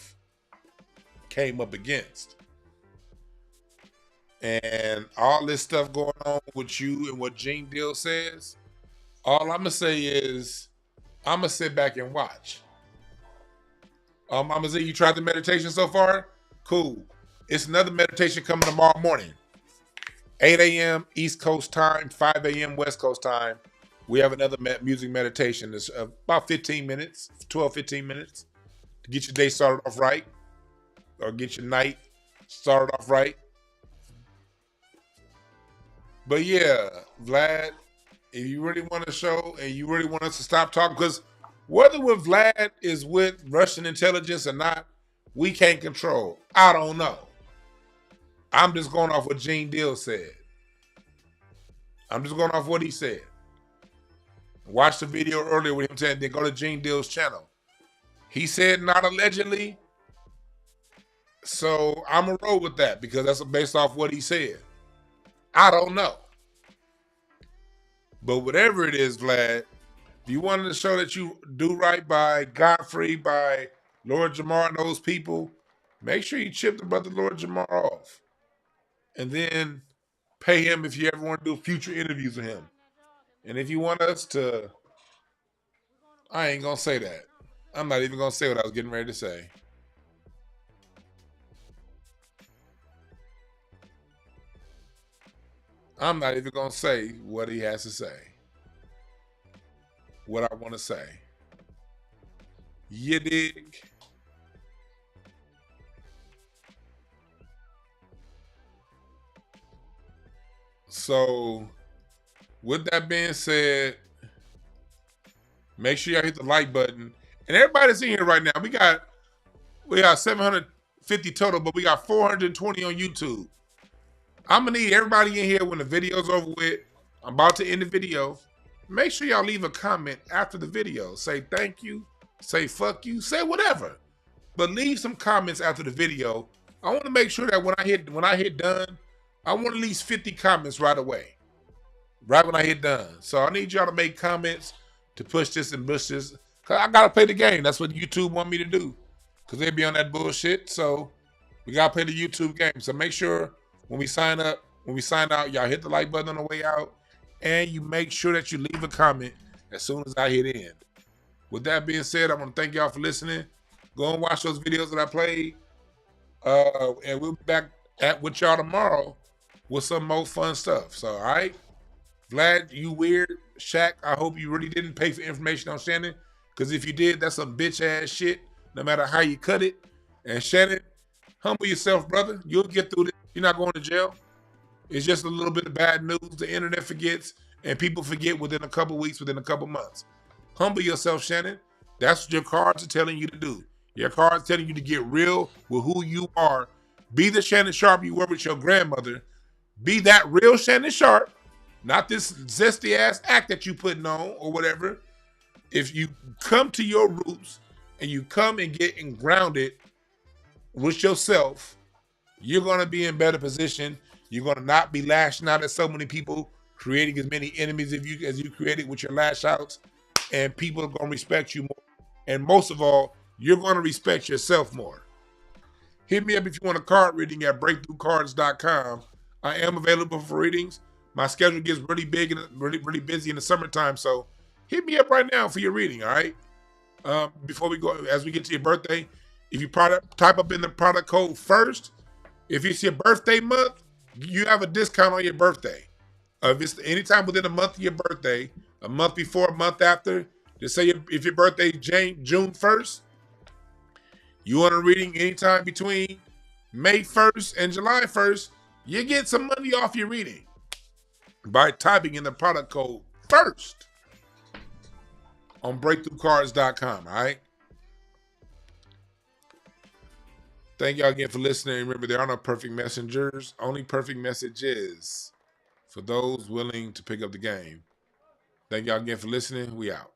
came up against. And all this stuff going on with you and what Gene Deal says, all I'm going to say is, I'm going to sit back and watch. I'm going to say, you tried the meditation so far? Cool. It's another meditation coming tomorrow morning. 8 a.m. East Coast time, 5 a.m. West Coast time. We have another music meditation. It's about 15 minutes, 12, 15 minutes to get your day started off right or get your night started off right. But yeah, Vlad, if you really want to show and you really want us to stop talking, because whether when Vlad is with Russian intelligence or not, we can't control. I don't know. I'm just going off what Gene Deal said. I'm just going off what he said. Watch the video earlier with him saying, then go to Gene Deal's channel. He said not allegedly. So I'm going to roll with that because that's based off what he said. I don't know. But whatever it is, Vlad, if you wanted to show that you do right by Godfrey, by Lord Jamar and those people, make sure you chip the brother Lord Jamar off. And then pay him if you ever want to do future interviews with him. And if you want us to, I ain't going to say that. I'm not even going to say what I was getting ready to say. I'm not even going to say what he has to say. What I want to say. You dig? So, with that being said, make sure y'all hit the like button. And everybody's in here right now. We got 750 total, but we got 420 on YouTube. I'm going to need everybody in here when the video's over with. I'm about to end the video. Make sure y'all leave a comment after the video. Say thank you, say fuck you, say whatever. But leave some comments after the video. I want to make sure that when I hit done, I want at least 50 comments right away. Right when I hit done. So I need y'all to make comments to push this and push this. Cause I gotta play the game. That's what YouTube want me to do. Cause they be on that bullshit. So we gotta play the YouTube game. So make sure when we sign out, y'all hit the like button on the way out. and you make sure that you leave a comment as soon as I hit end. With that being said, I want to thank y'all for listening. Go and watch those videos that I played. And we'll be back with y'all tomorrow with some more fun stuff. So, all right? Vlad, you weird. Shaq, I hope you really didn't pay for information on Shannon. Because if you did, that's some bitch-ass shit, no matter how you cut it. And Shannon, humble yourself, brother. You'll get through this. You're not going to jail. It's just a little bit of bad news. The internet forgets, and people forget within a couple weeks, within a couple months. Humble yourself, Shannon. That's what your cards are telling you to do. Your cards telling you to get real with who you are. Be the Shannon Sharpe you were with your grandmother. Be that real Shannon Sharpe, not this zesty ass act that you putting on or whatever. If you come to your roots and you come and get grounded with yourself, you're going to be in better position. You're going to not be lashing out at so many people, creating as many enemies as you created with your lash outs, and people are going to respect you more. And most of all, you're going to respect yourself more. Hit me up if you want a card reading at breakthroughcards.com. I am available for readings. My schedule gets really big and really busy in the summertime, so hit me up right now for your reading, all right? Before we go, as we get to your birthday, if you type up in the product code FIRST, if it's your birthday month, you have a discount on your birthday. If it's anytime within a month of your birthday, a month before, a month after, just say if your birthday is June 1st, you want a reading anytime between May 1st and July 1st, you get some money off your reading by typing in the product code FIRST on breakthroughcards.com, all right? Thank y'all again for listening. Remember, there are no perfect messengers, only perfect messages for those willing to pick up the game. Thank y'all again for listening. We out.